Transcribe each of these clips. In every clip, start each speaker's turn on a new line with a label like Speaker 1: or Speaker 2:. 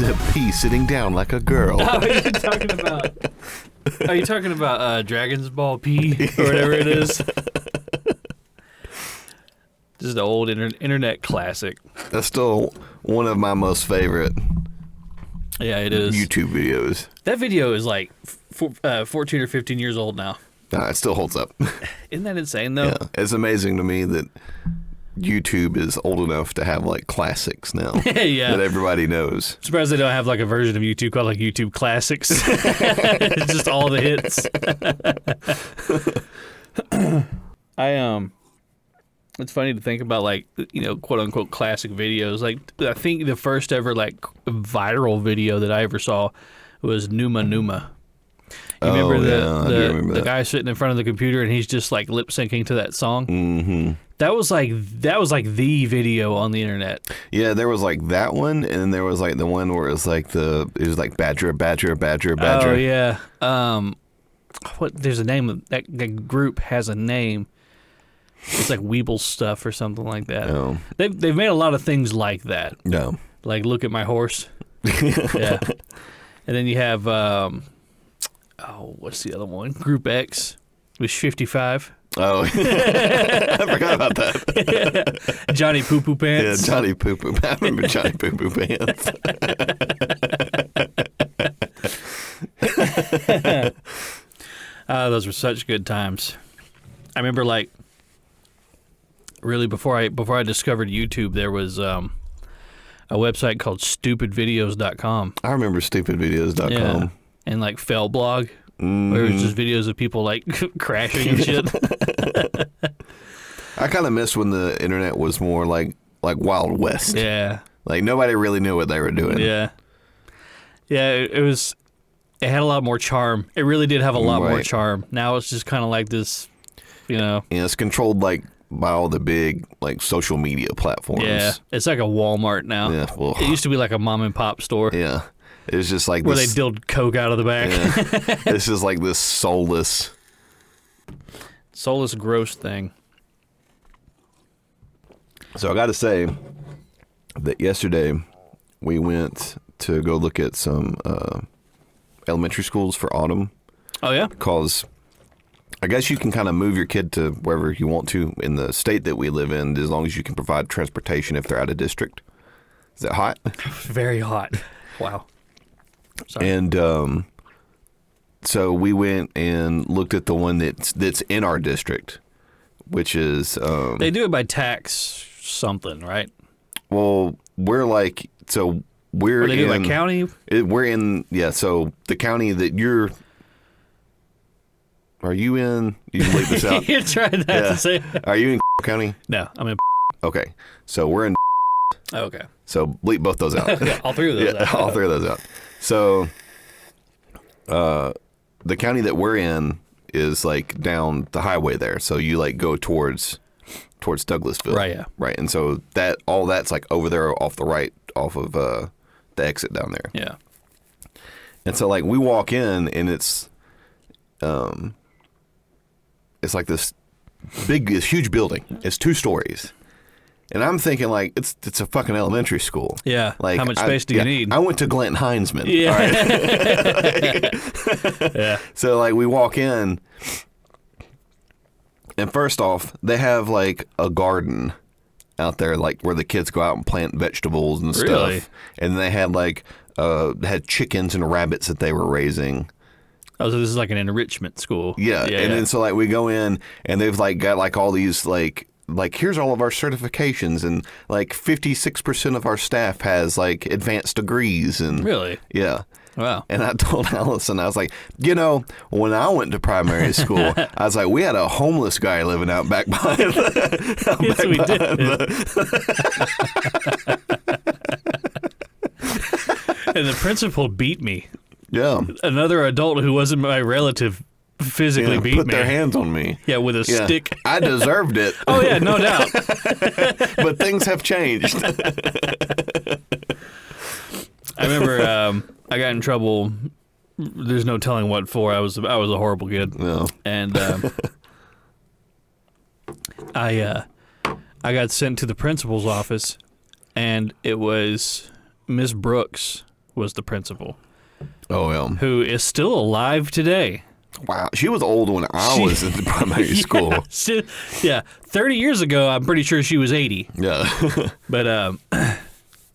Speaker 1: Zip P sitting down like a girl.
Speaker 2: Oh, are you talking about Dragon's Ball P or whatever it is? This is the old internet classic.
Speaker 1: That's still one of my most favorite
Speaker 2: it is.
Speaker 1: YouTube videos.
Speaker 2: That video is like 14 or 15 years old now.
Speaker 1: It still holds up.
Speaker 2: Isn't that insane, though?
Speaker 1: Yeah, it's amazing to me that YouTube is old enough to have like classics now that everybody knows.
Speaker 2: I'm surprised they don't have like a version of YouTube called like YouTube Classics. It's just all the hits. It's funny to think about like, quote unquote classic videos. Like I think the first ever like viral video that I ever saw was Numa Numa. You remember the guy sitting in front of the computer and he's just like lip syncing to that song? Mm-hmm. That was like the video on the internet.
Speaker 1: Yeah, there was like that one, and then there was like the one where it was like badger.
Speaker 2: Oh yeah. There's a name of that group has a name. It's like Weeble Stuff or something like that.
Speaker 1: Oh.
Speaker 2: They've made a lot of things like that.
Speaker 1: No.
Speaker 2: Like Look at My Horse. Yeah. And then you have what's the other one? Group X with 55.
Speaker 1: Oh, I forgot about that.
Speaker 2: Yeah. Johnny Poo Poo Pants.
Speaker 1: Yeah, Johnny Poo Poo. I remember Johnny Poo Poo Pants.
Speaker 2: Those were such good times. I remember, like, really before I discovered YouTube, there was a website called stupidvideos.com.
Speaker 1: I remember stupidvideos.com.
Speaker 2: Yeah. And like Fell Blog, where it was just videos of people like crashing and shit.
Speaker 1: I kind of miss when the internet was more like Wild West.
Speaker 2: Yeah.
Speaker 1: Like nobody really knew what they were doing.
Speaker 2: Yeah. Yeah, it had a lot more charm. It really did have a lot more charm. Now it's just kind of like this,
Speaker 1: Yeah, it's controlled like by all the big like social media platforms.
Speaker 2: Yeah, it's like a Walmart now.
Speaker 1: Yeah, well,
Speaker 2: it used to be like a mom and pop store.
Speaker 1: Yeah, it's just like
Speaker 2: where they dilled coke out of the back.
Speaker 1: Yeah. It's just like this soulless,
Speaker 2: gross thing.
Speaker 1: So I got to say that yesterday we went to go look at some elementary schools for autumn.
Speaker 2: Oh yeah,
Speaker 1: because I guess you can kind of move your kid to wherever you want to in the state that we live in, as long as you can provide transportation if they're out of district. Is that hot?
Speaker 2: Very hot. Wow. Sorry.
Speaker 1: And so we went and looked at the one that's in our district, which is
Speaker 2: they do it by tax something, right?
Speaker 1: Well, we're like we're
Speaker 2: they do it by county.
Speaker 1: We're in So the county that you're. Are you in? You can leave this out.
Speaker 2: You're trying not to say.
Speaker 1: Are you in county?
Speaker 2: No, I'm in.
Speaker 1: Okay, so we're in.
Speaker 2: Okay.
Speaker 1: So bleep both those out.
Speaker 2: Yeah, all three of those out.
Speaker 1: All three of those out. So the county that we're in is like down the highway there. So you like go towards Douglasville.
Speaker 2: Right, yeah.
Speaker 1: Right. And so that's like over there off the right, off of the exit down there.
Speaker 2: Yeah.
Speaker 1: And so like we walk in and it's like this huge building. It's 2 stories. And I'm thinking, like, it's a fucking elementary school.
Speaker 2: Yeah.
Speaker 1: Like,
Speaker 2: how much space do you need?
Speaker 1: I went to Glenn Heinzman.
Speaker 2: Yeah.
Speaker 1: All right?
Speaker 2: Yeah.
Speaker 1: So, like, we walk in, and first off, they have, like, a garden out there, like, where the kids go out and plant vegetables and stuff.
Speaker 2: Really?
Speaker 1: And they had, like, had chickens and rabbits that they were raising.
Speaker 2: Oh, so this is like an enrichment school.
Speaker 1: Yeah. And then, so, like, we go in, and they've, like, got, like, all these, like, here's all of our certifications, and like 56% of our staff has like advanced degrees. And
Speaker 2: really?
Speaker 1: Yeah.
Speaker 2: Wow.
Speaker 1: And I told Allison, I was like, when I went to primary school, I was like, we had a homeless guy living out back behind
Speaker 2: Yes, we did. And the principal beat me.
Speaker 1: Yeah.
Speaker 2: Another adult who wasn't my relative physically beat me.
Speaker 1: Put their hands on me.
Speaker 2: Yeah, with a stick.
Speaker 1: I deserved it.
Speaker 2: Oh, yeah, no doubt.
Speaker 1: But things have changed.
Speaker 2: I remember I got in trouble. There's no telling what for. I was a horrible kid.
Speaker 1: No.
Speaker 2: And I got sent to the principal's office, and it was Miss Brooks was the principal,
Speaker 1: Oh, yeah.
Speaker 2: who is still alive today.
Speaker 1: Wow. She was old when I was in primary school.
Speaker 2: Yeah, 30 years ago, I'm pretty sure she was 80.
Speaker 1: Yeah.
Speaker 2: But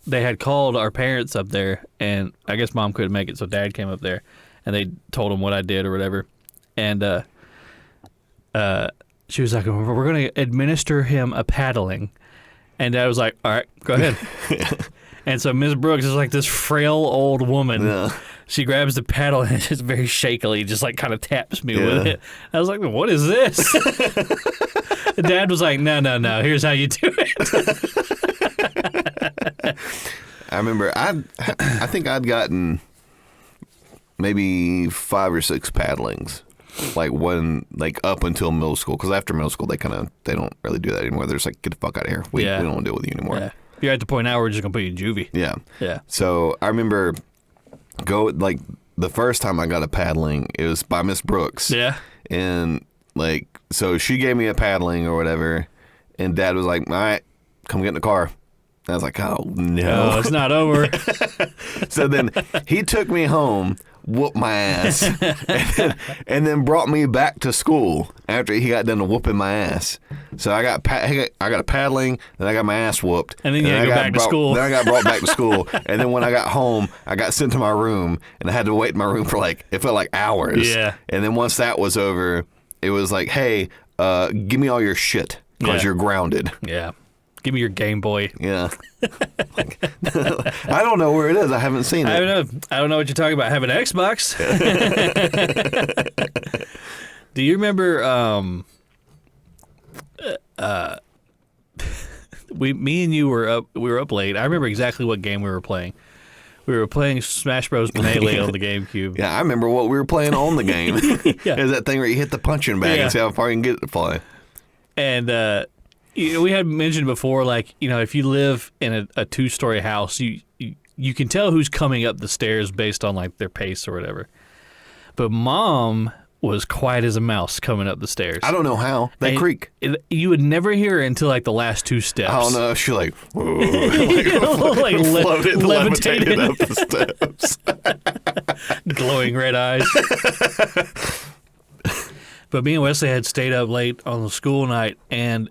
Speaker 2: they had called our parents up there, and I guess Mom couldn't make it, so Dad came up there, and they told him what I did or whatever. And she was like, we're going to administer him a paddling. And Dad was like, all right, go ahead. And so Miss Brooks is like this frail old woman.
Speaker 1: Yeah.
Speaker 2: She grabs the paddle and just very shakily just like kind of taps me with it. I was like, what is this? And Dad was like, no, here's how you do it.
Speaker 1: I remember I think I'd gotten maybe 5 or 6 paddlings, like up until middle school. Because after middle school, they don't really do that anymore. They're just like, get the fuck out of here. We don't want to deal with you anymore.
Speaker 2: Yeah. You're at the point now where we're just gonna put you in juvie.
Speaker 1: Yeah.
Speaker 2: Yeah.
Speaker 1: So I remember the first time I got a paddling, it was by Miss Brooks.
Speaker 2: Yeah.
Speaker 1: And so she gave me a paddling or whatever, and Dad was like, all right, come get in the car. And I was like, oh no.
Speaker 2: Oh, it's not over.
Speaker 1: So then he took me home, whooped my ass, and then brought me back to school after he got done whooping my ass. So I got a paddling, then I got my ass whooped.
Speaker 2: And then you had to go back to school.
Speaker 1: Then I got brought back to school. And then when I got home, I got sent to my room, and I had to wait in my room for it felt like hours.
Speaker 2: Yeah.
Speaker 1: And then once that was over, it was like, hey, give me all your shit because you're grounded.
Speaker 2: Yeah. Give me your Game Boy.
Speaker 1: Yeah. I don't know where it is. I haven't seen it.
Speaker 2: I don't know what you're talking about. I have an Xbox. Do you remember me and you were up late. I remember exactly what game we were playing. We were playing Smash Bros. Melee on the GameCube.
Speaker 1: Yeah, I remember what we were playing on the game.
Speaker 2: Yeah.
Speaker 1: Is that thing where you hit the punching bag and see how far you can get it to fly.
Speaker 2: And we had mentioned before, if you live in a 2-story house, you can tell who's coming up the stairs based on their pace or whatever. But Mom was quiet as a mouse coming up the stairs.
Speaker 1: I don't know how. That creak.
Speaker 2: You would never hear her until the last 2 steps.
Speaker 1: I don't know. She
Speaker 2: levitated
Speaker 1: up the steps.
Speaker 2: Glowing red eyes. But me and Wesley had stayed up late on the school night, and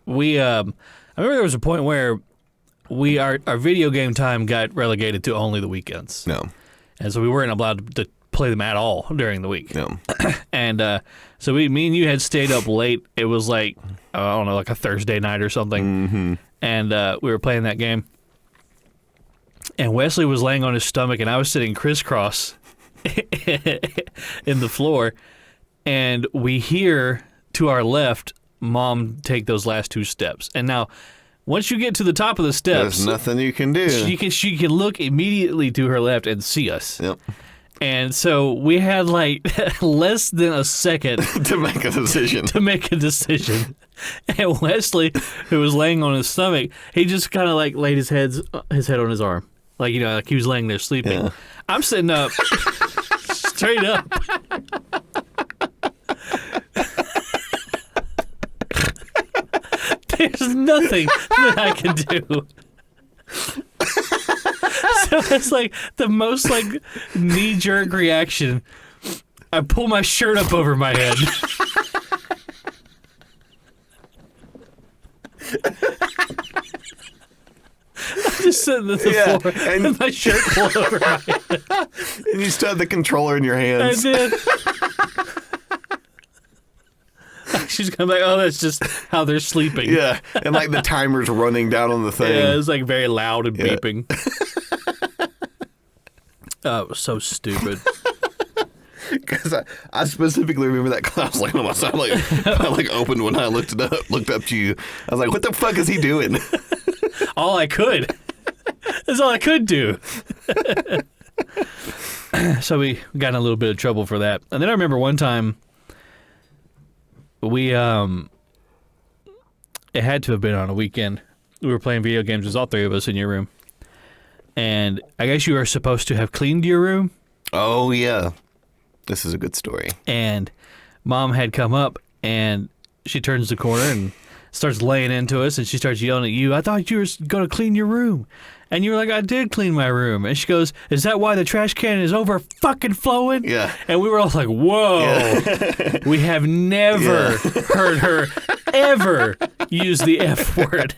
Speaker 2: we I remember there was a point where our video game time got relegated to only the weekends.
Speaker 1: No.
Speaker 2: And so we weren't allowed to play them at all during the week.
Speaker 1: No.
Speaker 2: And so me and you had stayed up late. It was I don't know, a Thursday night or something.
Speaker 1: Mm-hmm.
Speaker 2: And we were playing that game. And Wesley was laying on his stomach, and I was sitting crisscross in the floor. And we hear to our left, Mom take those last 2 steps. And now, once you get to the top of the steps,
Speaker 1: there's nothing you can do.
Speaker 2: She can look immediately to her left and see us.
Speaker 1: Yep.
Speaker 2: And so we had less than a second
Speaker 1: to make a decision.
Speaker 2: And Wesley, who was laying on his stomach, he just kind of laid his head on his arm, like he was laying there sleeping.
Speaker 1: Yeah.
Speaker 2: I'm sitting up, straight up. There's nothing that I can do. So it's the most knee-jerk reaction. I pull my shirt up over my head. I'm just sitting at the floor and my shirt pulled over my head.
Speaker 1: And you still had the controller in your hands.
Speaker 2: I did. She's kind of oh, that's just how they're sleeping.
Speaker 1: Yeah, and the timer's running down on the thing.
Speaker 2: Yeah, it's very loud and beeping. Oh, it was so stupid.
Speaker 1: Because I specifically remember that class on my side. I opened when I looked up to you. I was like, what the fuck is he doing?
Speaker 2: All I could. That's all I could do. So we got in a little bit of trouble for that. And then I remember one time it had to have been on a weekend. We were playing video games. There's all 3 of us in your room. And I guess you were supposed to have cleaned your room.
Speaker 1: Oh, yeah. This is a good story.
Speaker 2: And Mom had come up, and she turns the corner and starts laying into us, and she starts yelling at you, I thought you were going to clean your room. And you were like, I did clean my room. And she goes, is that why the trash can is over fucking flowing?
Speaker 1: Yeah.
Speaker 2: And we were all like, whoa. Yeah. We have never heard her ever use the F word.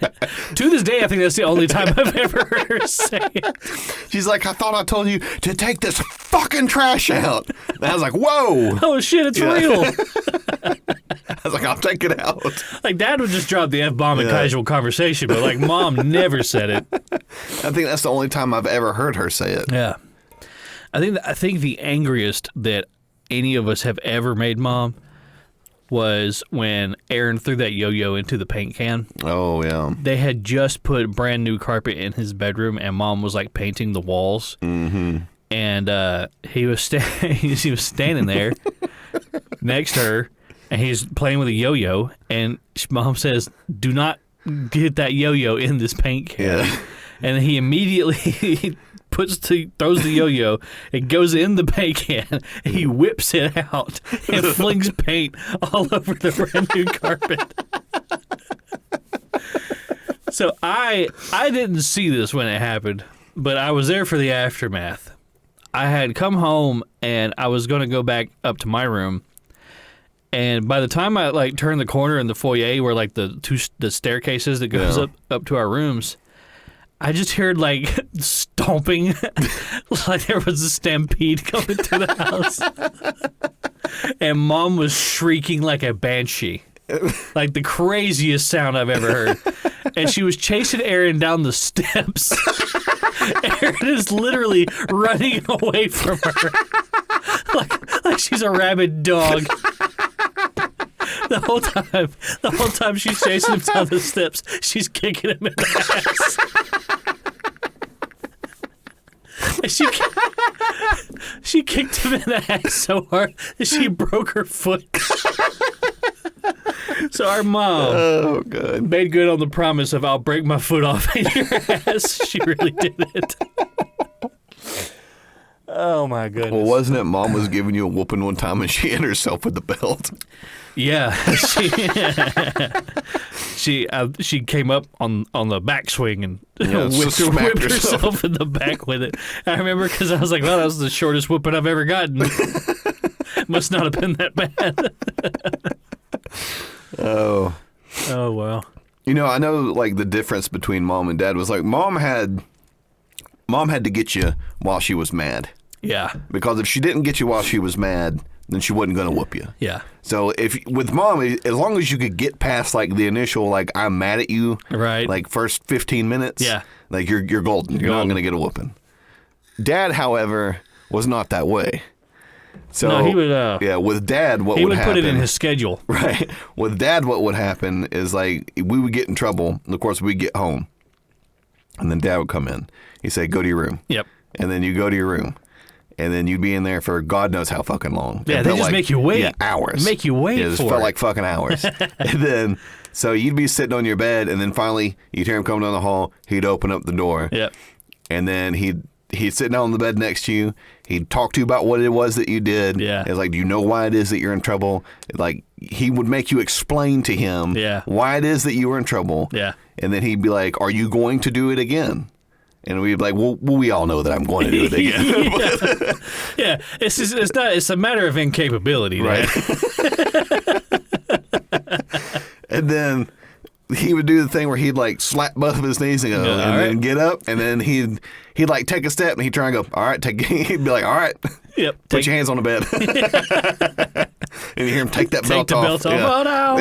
Speaker 2: To this day, I think that's the only time I've ever heard her say it.
Speaker 1: She's like, I thought I told you to take this fucking trash out. And I was like, whoa.
Speaker 2: Oh, shit, it's real.
Speaker 1: I was like, I'll take it out.
Speaker 2: Like, Dad would just drop the F-bomb in casual conversation, but, like, Mom never said it.
Speaker 1: I think that's the only time I've ever heard her say it.
Speaker 2: Yeah. I think the angriest that any of us have ever made Mom was when Aaron threw that yo-yo into the paint can.
Speaker 1: Oh, yeah.
Speaker 2: They had just put brand new carpet in his bedroom, and Mom was, like, painting the walls.
Speaker 1: Mm-hmm.
Speaker 2: And he was standing there next to her, and he's playing with a yo-yo, and Mom says, do not get that yo-yo in this paint can.
Speaker 1: Yeah.
Speaker 2: And he immediately throws the yo-yo, it goes in the paint can, he whips it out, and flings paint all over the brand new carpet. So I didn't see this when it happened, but I was there for the aftermath. I had come home, and I was going to go back up to my room. And by the time I like turned the corner in the foyer where like the staircases that goes up to our rooms, I just heard like stomping, like there was a stampede coming to the house. And Mom was shrieking like a banshee, like the craziest sound I've ever heard. And she was chasing Aaron down the steps. Aaron is literally running away from her, like she's a rabid dog. The whole time she's chasing him down the steps, she's kicking him in the ass. And she kicked him in the ass so hard that she broke her foot. So our mom made good on the promise of I'll break my foot off in your ass. She really did it. Oh my goodness.
Speaker 1: Well, wasn't it Mom was giving you a whooping one time and she hit herself with the belt?
Speaker 2: Yeah, she came up on the backswing and whipped herself in the back with it. I remember because I was like, well, that was the shortest whooping I've ever gotten. Must not have been that bad.
Speaker 1: Oh,
Speaker 2: well.
Speaker 1: You know, I know like the difference between Mom and Dad was like Mom had to get you while she was mad.
Speaker 2: Yeah.
Speaker 1: Because if she didn't get you while she was mad, then she wasn't going to whoop you.
Speaker 2: Yeah.
Speaker 1: So with Mom, as long as you could get past like the initial like I'm mad at you,
Speaker 2: right?
Speaker 1: Like first 15 minutes,
Speaker 2: yeah,
Speaker 1: like you're golden. You're not going to get a whooping. Dad, however, was not that way. So
Speaker 2: no, he would.
Speaker 1: With Dad, what would happen? He would
Speaker 2: put it in his schedule.
Speaker 1: Right. With Dad, what would happen is like we would get in trouble. And of course, we'd get home, and then Dad would come in. He'd say, "Go to your room."
Speaker 2: Yep.
Speaker 1: And then you go to your room. And then you'd be in there for God knows how fucking long.
Speaker 2: Yeah, they just make you wait.
Speaker 1: Yeah, hours.
Speaker 2: Make you wait for it.
Speaker 1: It just felt like fucking hours. And then, so you'd be sitting on your bed, and then finally you'd hear him come down the hall. He'd open up the door.
Speaker 2: Yep.
Speaker 1: And then he'd sit down on the bed next to you. He'd talk to you about what it was that you did.
Speaker 2: Yeah.
Speaker 1: It's like, do you know why it is that you're in trouble? Like, he would make you explain to him why it is that you were in trouble.
Speaker 2: Yeah.
Speaker 1: And then he'd be like, are you going to do it again? And we'd be like, well, we all know that I'm going to do it again.
Speaker 2: Yeah, it's a matter of incapability, right?
Speaker 1: And then he would do the thing where he'd like slap both of his knees and go, then get up, and then he'd like take a step and he'd try and go, all right, he'd be like, all right,
Speaker 2: yep,
Speaker 1: put your hands on the bed. And you hear him take that belt off.
Speaker 2: Oh no.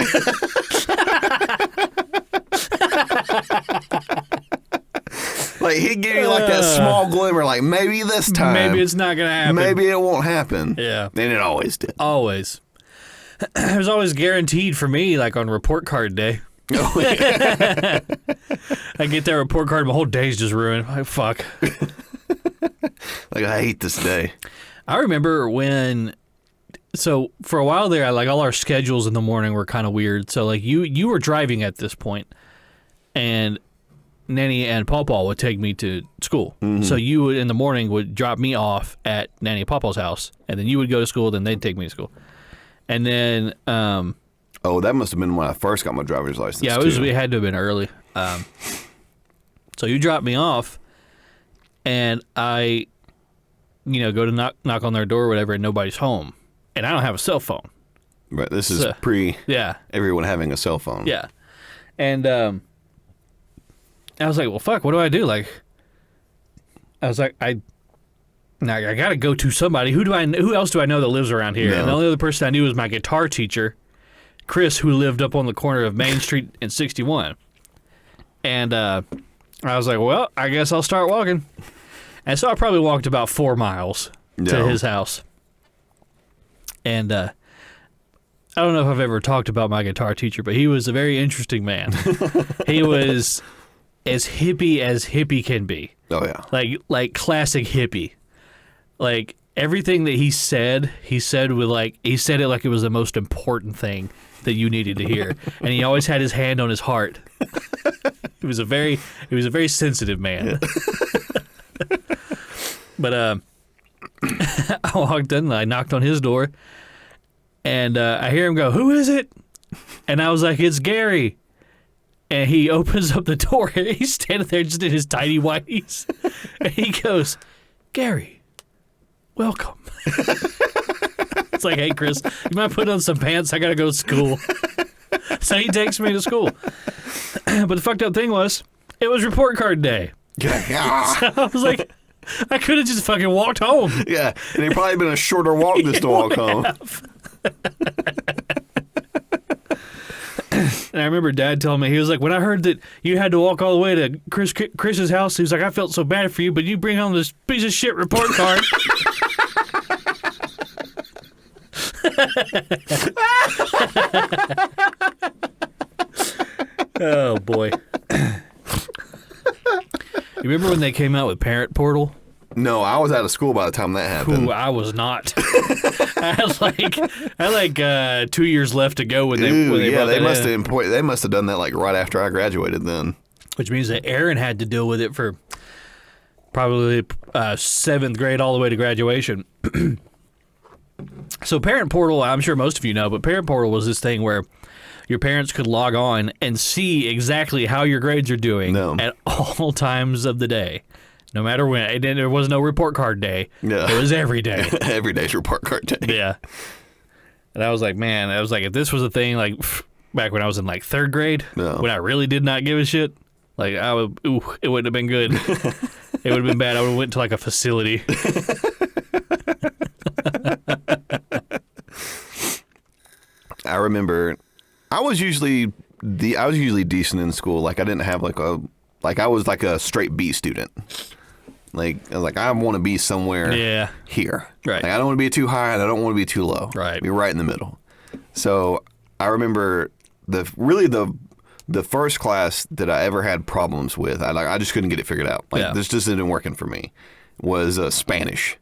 Speaker 1: Like he'd give you like that small glimmer, like maybe this time.
Speaker 2: Maybe it's not going to happen.
Speaker 1: Maybe it won't happen.
Speaker 2: Yeah.
Speaker 1: And it always did.
Speaker 2: Always. It was always guaranteed for me, like on report card day.
Speaker 1: Oh, yeah.
Speaker 2: I get that report card, my whole day's just ruined. Like, fuck.
Speaker 1: Like, I hate this day.
Speaker 2: I remember so for a while there, like all our schedules in the morning were kind of weird. So like you were driving at this point, and Nanny and Pawpaw would take me to school. Mm-hmm. So you would, in the morning, would drop me off at Nanny and Pawpaw's house, and then you would go to school, then they'd take me to school. And then...
Speaker 1: oh, that must have been when I first got my driver's license,
Speaker 2: yeah, it had to have been early. So you dropped me off, and I, go to knock on their door or whatever, and nobody's home, and I don't have a cell phone.
Speaker 1: Right. This is pre
Speaker 2: Yeah.
Speaker 1: everyone having a cell phone.
Speaker 2: Yeah. And I was like, well, fuck, what do I do? Like, I was like, I got to go to somebody. Who else do I know that lives around here?
Speaker 1: No.
Speaker 2: And the only other person I knew was my guitar teacher, Chris, who lived up on the corner of Main Street and 61. And I was like, well, I guess I'll start walking. And so I probably walked about 4 miles to his house. And I don't know if I've ever talked about my guitar teacher, but he was a very interesting man. He was as hippie can be.
Speaker 1: Oh yeah.
Speaker 2: Like classic hippie. Like everything that he said with he said it like it was the most important thing that you needed to hear. And he always had his hand on his heart. He was a very sensitive man. Yeah. But I walked in and I knocked on his door, and I hear him go, "Who is it?" And I was like, "It's Gary." And he opens up the door, and he's standing there just in his tidy whities. And he goes, "Gary, welcome." It's like, "Hey, Chris, you might put on some pants? I got to go to school." So he takes me to school. But the fucked up thing was, it was report card day.
Speaker 1: Yeah.
Speaker 2: So I was like, I could have just fucking walked home.
Speaker 1: Yeah, and it'd probably been a shorter walk just to walk home.
Speaker 2: And I remember Dad telling me, he was like, when I heard that you had to walk all the way to Chris's house, he was like, I felt so bad for you, but you bring home this piece of shit report card. Oh, boy. You remember when they came out with Parent Portal?
Speaker 1: No, I was out of school by the time that happened.
Speaker 2: Ooh, I was not. I had like 2 years left to go when they brought that in.
Speaker 1: They must have done that like right after I graduated then.
Speaker 2: Which means that Aaron had to deal with it for probably 7th grade all the way to graduation. So Parent Portal, I'm sure most of you know, but Parent Portal was this thing where your parents could log on and see exactly how your grades are doing at all times of the day. No matter when. There was no report card day. Yeah. It was every day.
Speaker 1: Every day's report card day.
Speaker 2: Yeah. And I was like, man, if this was a thing, like, back when I was in, like, 3rd grade, when I really did not give a shit, like, it wouldn't have been good. It would have been bad. I would have went to, like, a facility.
Speaker 1: I remember I was usually decent in school. Like, I didn't have, I was, like, a straight B student. Like, I was like, I want to be somewhere here.
Speaker 2: Right.
Speaker 1: Like, I don't want to be too high and I don't want to be too low.
Speaker 2: Right.
Speaker 1: Be right in the middle. So I remember the first class that I ever had problems with, I just couldn't get it figured out. Like, this just isn't working for me, was Spanish.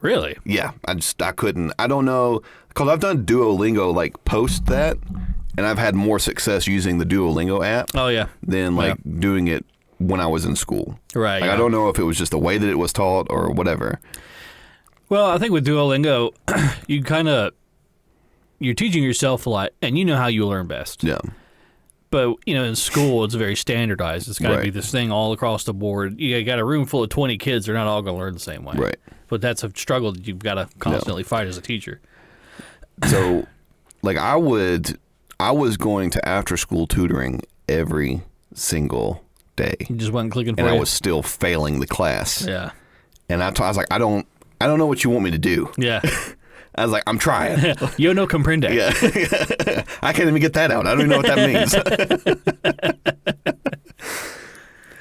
Speaker 2: Really?
Speaker 1: Yeah. I couldn't. I don't know. Because I've done Duolingo, like, post that, and I've had more success using the Duolingo app.
Speaker 2: Oh, yeah.
Speaker 1: Than, doing it when I was in school.
Speaker 2: Right.
Speaker 1: Like, I don't know if it was just the way that it was taught or whatever.
Speaker 2: Well, I think with Duolingo, you're teaching yourself a lot, and you know how you learn best.
Speaker 1: Yeah.
Speaker 2: But, in school, it's very standardized. It's got to be this thing all across the board. You got a room full of 20 kids. They're not all going to learn the same way.
Speaker 1: Right.
Speaker 2: But that's a struggle that you've got to constantly fight as a teacher.
Speaker 1: So, like, I was going to after-school tutoring every single day.
Speaker 2: You just wasn't clicking for
Speaker 1: and
Speaker 2: you?
Speaker 1: I was still failing the class.
Speaker 2: Yeah.
Speaker 1: And I was like, I don't know what you want me to do.
Speaker 2: Yeah.
Speaker 1: I was like, I'm trying.
Speaker 2: Yo no comprende.
Speaker 1: Yeah. I can't even get that out. I don't even know what that means.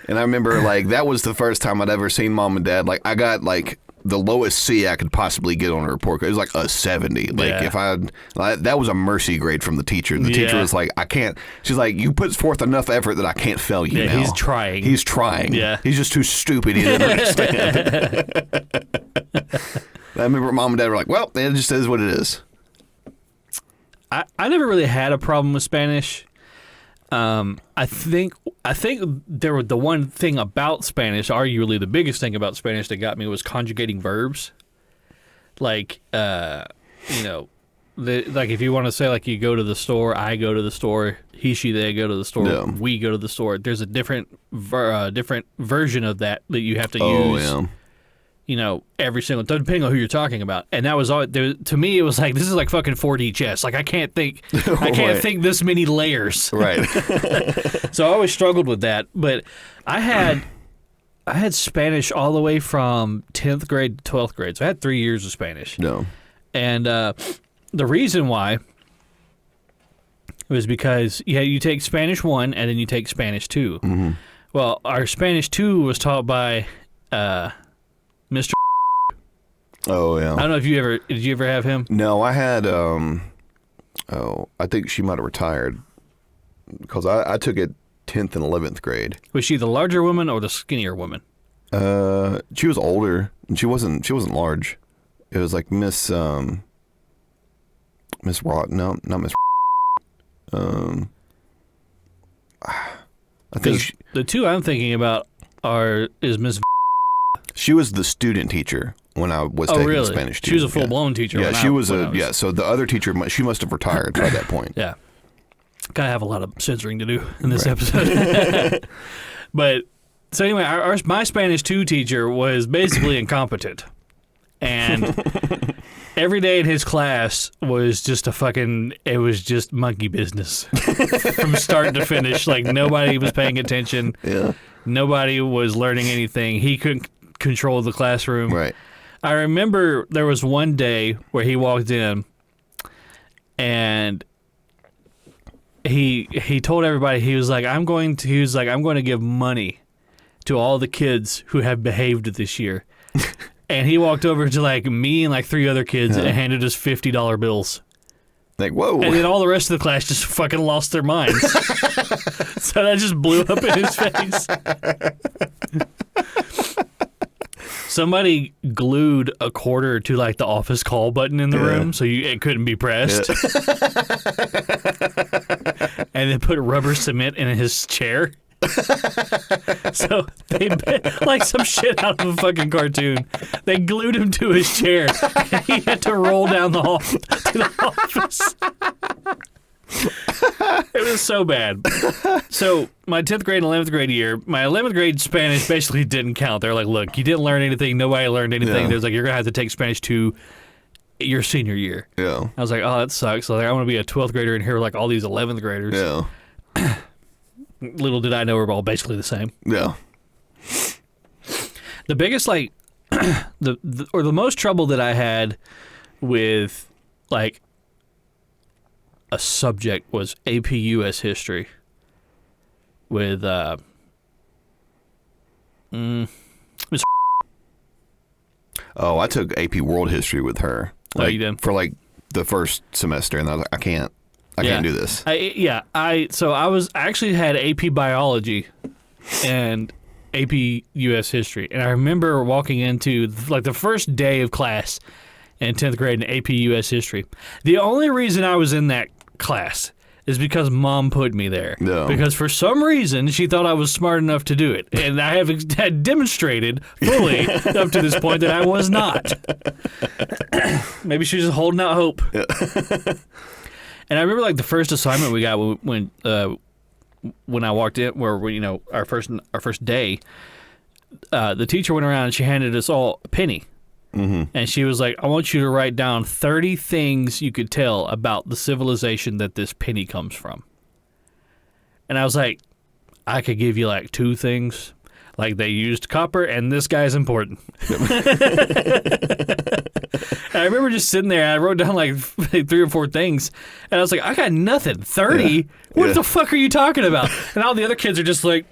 Speaker 1: And I remember, like, that was the first time I'd ever seen Mom and Dad. Like, I got, like, the lowest C I could possibly get on a report card. It was like a 70. Like, that was a mercy grade from the teacher. The teacher was like, I can't. She's like, you put forth enough effort that I can't fail you now.
Speaker 2: He's trying.
Speaker 1: He's trying.
Speaker 2: Yeah.
Speaker 1: He's just too stupid. He didn't understand. I remember Mom and Dad were like, well, it just is what it is.
Speaker 2: I never really had a problem with Spanish. I think the one thing about Spanish, arguably the biggest thing about Spanish that got me, was conjugating verbs. Like, like if you want to say, like, you go to the store, I go to the store, he, she, they go to the store.
Speaker 1: Yeah.
Speaker 2: We go to the store. There's a different version of that you have to use.
Speaker 1: Yeah.
Speaker 2: You know, every single, depending on who you're talking about. And that was all, to me, it was like, this is like fucking 4D chess. Like, I can't think think this many layers.
Speaker 1: Right.
Speaker 2: So I always struggled with that. But I had Spanish all the way from 10th grade to 12th grade. So I had 3 years of Spanish.
Speaker 1: No.
Speaker 2: And the reason why was because you take Spanish 1 and then you take Spanish 2.
Speaker 1: Mm-hmm.
Speaker 2: Well, our Spanish 2 was taught by Mr.
Speaker 1: Oh, yeah.
Speaker 2: I don't know if did you ever have him?
Speaker 1: No, I had, I think she might have retired because I took it 10th and 11th grade.
Speaker 2: Was she the larger woman or the skinnier woman?
Speaker 1: She was older and she wasn't large. It was like Miss Rock. No, not Miss. I think
Speaker 2: the two I'm thinking about is Miss.
Speaker 1: She was the student teacher when I was taking
Speaker 2: really?
Speaker 1: Spanish too.
Speaker 2: She was a full-blown teacher.
Speaker 1: Yeah, she was so the other teacher, she must have retired by that point.
Speaker 2: Yeah. Gotta have a lot of censoring to do in this episode. But, so anyway, my Spanish 2 teacher was basically incompetent. And every day in his class was just it was just monkey business from start to finish. Like, nobody was paying attention.
Speaker 1: Yeah.
Speaker 2: Nobody was learning anything. He couldn't control the classroom.
Speaker 1: Right.
Speaker 2: I remember there was one day where he walked in and he told everybody, he was like, I'm going to give money to all the kids who have behaved this year. And he walked over to like me and like 3 other kids and handed us $50 bills.
Speaker 1: Like, whoa.
Speaker 2: And then all the rest of the class just fucking lost their minds. So that just blew up in his face. Somebody glued a quarter to like the office call button in the room so it couldn't be pressed. And then put rubber cement in his chair. So they like some shit out of a fucking cartoon. They glued him to his chair and he had to roll down the hall to the office. It was so bad. So my 10th grade and 11th grade year, my 11th grade Spanish basically didn't count. They're like, look, you didn't learn anything. Nobody learned anything.
Speaker 1: Yeah.
Speaker 2: There's like, you're going to have to take Spanish 2 your senior year.
Speaker 1: Yeah.
Speaker 2: I was like, oh, that sucks. So like, I want to be a 12th grader and hear like all these 11th graders.
Speaker 1: Yeah.
Speaker 2: Little did I know we're all basically the same.
Speaker 1: Yeah.
Speaker 2: The biggest like the most trouble that I had with like a subject was AP US history with Miss.
Speaker 1: Oh, I took AP World History with her. Like,
Speaker 2: you did?
Speaker 1: For like the first semester, and I was like, I can't do this.
Speaker 2: I actually had AP Biology and AP US History, and I remember walking into like the first day of class in 10th grade in AP US History. The only reason I was in that class is because Mom put me there.
Speaker 1: No.
Speaker 2: Because for some reason she thought I was smart enough to do it, and I had demonstrated fully up to this point that I was not. Maybe she was just holding out hope. Yeah. And I remember like the first assignment we got when I walked in, where our first day, the teacher went around and she handed us all a penny. Mm-hmm. And she was like, I want you to write down 30 things you could tell about the civilization that this penny comes from. And I was like, I could give you like 2 things. Like, they used copper and this guy's important. And I remember just sitting there and I wrote down like 3 or 4 things. And I was like, I got nothing. 30? Yeah. What the fuck are you talking about? And all the other kids are just like,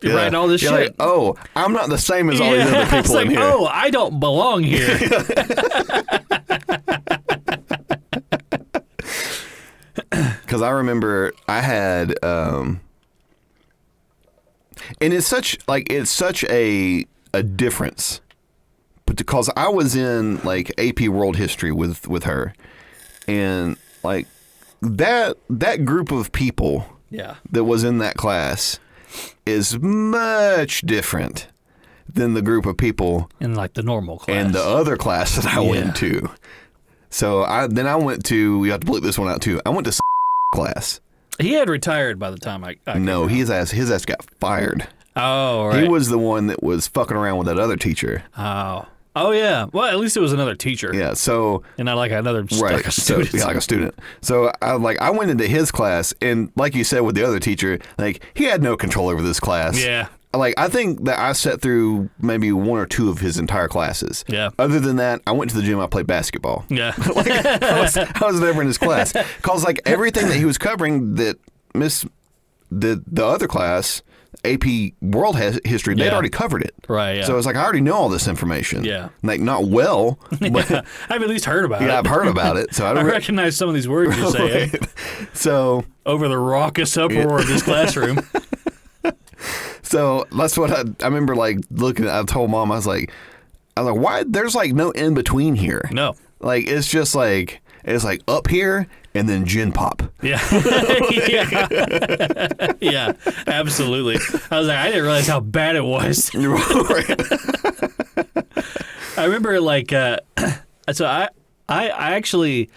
Speaker 2: writing all this shit.
Speaker 1: Like, oh, I'm not the same as all these other people
Speaker 2: like,
Speaker 1: in here.
Speaker 2: Oh, I don't belong here.
Speaker 1: Because I remember I had, and it's such a difference, but because I was in like AP World History with her, and like that group of people that was in that class is much different than the group of people
Speaker 2: in like the normal class
Speaker 1: and the other class that I went to. So I went to, you have to bleep this one out too, I went to class.
Speaker 2: He had retired by the time I
Speaker 1: No, his ass got fired.
Speaker 2: Oh, right.
Speaker 1: He was the one that was fucking around with that other teacher.
Speaker 2: Oh, yeah. Well, at least it was another teacher.
Speaker 1: Yeah, so...
Speaker 2: And not like another
Speaker 1: right,
Speaker 2: like a student.
Speaker 1: So, yeah, like a student. So, I went into his class, and like you said with the other teacher, like, he had no control over this class.
Speaker 2: Yeah.
Speaker 1: Like, I think that I sat through maybe one or two of his entire classes.
Speaker 2: Yeah.
Speaker 1: Other than that, I went to the gym, I played basketball.
Speaker 2: Yeah.
Speaker 1: Like, I was never in his class. Because, like, everything that he was covering that the other class... AP World History, they'd already covered it.
Speaker 2: Right, yeah.
Speaker 1: So it's like, I already know all this information.
Speaker 2: Yeah.
Speaker 1: Like, not well, but...
Speaker 2: I've at least heard about it.
Speaker 1: Yeah, I've heard about it. So
Speaker 2: I recognize some of these words you're saying.
Speaker 1: Right. So...
Speaker 2: Over the raucous uproar of this classroom.
Speaker 1: So that's what I remember, like, looking at... I told Mom, I was like, why? There's, like, no in-between here.
Speaker 2: No.
Speaker 1: Like, it's just, like... It's like up here and then gin pop.
Speaker 2: Yeah. Yeah. Yeah, absolutely. I was like, I didn't realize how bad it was. I remember like so I actually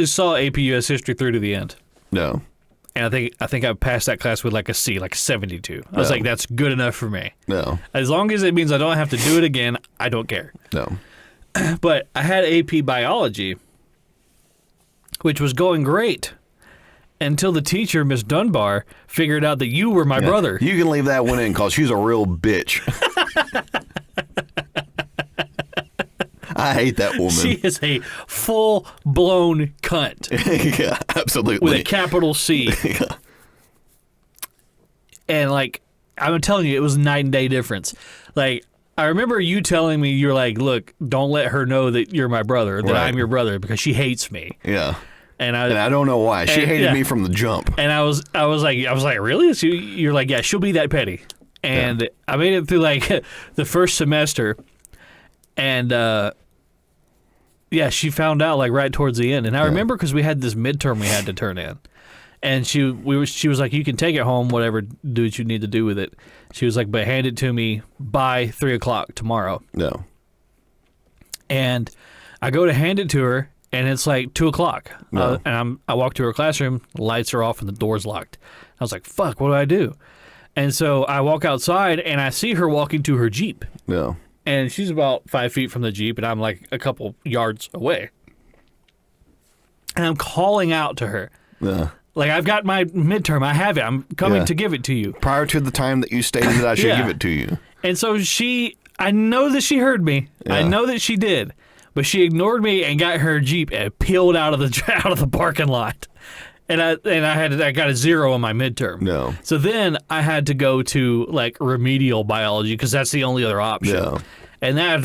Speaker 2: saw AP US History through to the end.
Speaker 1: No.
Speaker 2: And I think I passed that class with like a C, like 72. I was like, that's good enough for me.
Speaker 1: No.
Speaker 2: As long as it means I don't have to do it again, I don't care.
Speaker 1: No.
Speaker 2: But I had AP Biology, which was going great until the teacher, Miss Dunbar, figured out that you were my brother.
Speaker 1: You can leave that one in because she's a real bitch. I hate that woman.
Speaker 2: She is a full-blown cunt.
Speaker 1: Yeah, absolutely.
Speaker 2: With a capital C.
Speaker 1: Yeah.
Speaker 2: And, like, I'm telling you, it was night and day difference. Like, I remember you telling me, you're like, look, don't let her know that you're my brother, that I'm your brother, because she hates me.
Speaker 1: Yeah.
Speaker 2: And I
Speaker 1: don't know why. She hated me from the jump.
Speaker 2: And I was like, really? So you're like, yeah, she'll be that petty. And I made it through like the first semester, and she found out like right towards the end. And I remember because we had this midterm we had to turn in, and she was like, you can take it home, whatever, do what you need to do with it. She was like, but hand it to me by 3:00 tomorrow.
Speaker 1: No.
Speaker 2: And I go to hand it to her. And it's like 2:00.
Speaker 1: No.
Speaker 2: And I walk to her classroom, lights are off, and the door's locked. I was like, fuck, what do I do? And so I walk outside, and I see her walking to her Jeep.
Speaker 1: No.
Speaker 2: And she's about 5 feet from the Jeep, and I'm like a couple yards away. And I'm calling out to her.
Speaker 1: Yeah.
Speaker 2: Like, I've got my midterm. I have it. I'm coming to give it to you.
Speaker 1: Prior to the time that you stated that I should give it to you.
Speaker 2: And so I know that she heard me.
Speaker 1: Yeah.
Speaker 2: I know that she did. But she ignored me and got her Jeep and peeled out of the parking lot, and I got a 0 on my midterm.
Speaker 1: No.
Speaker 2: So then I had to go to like remedial biology because that's the only other option.
Speaker 1: No.
Speaker 2: And that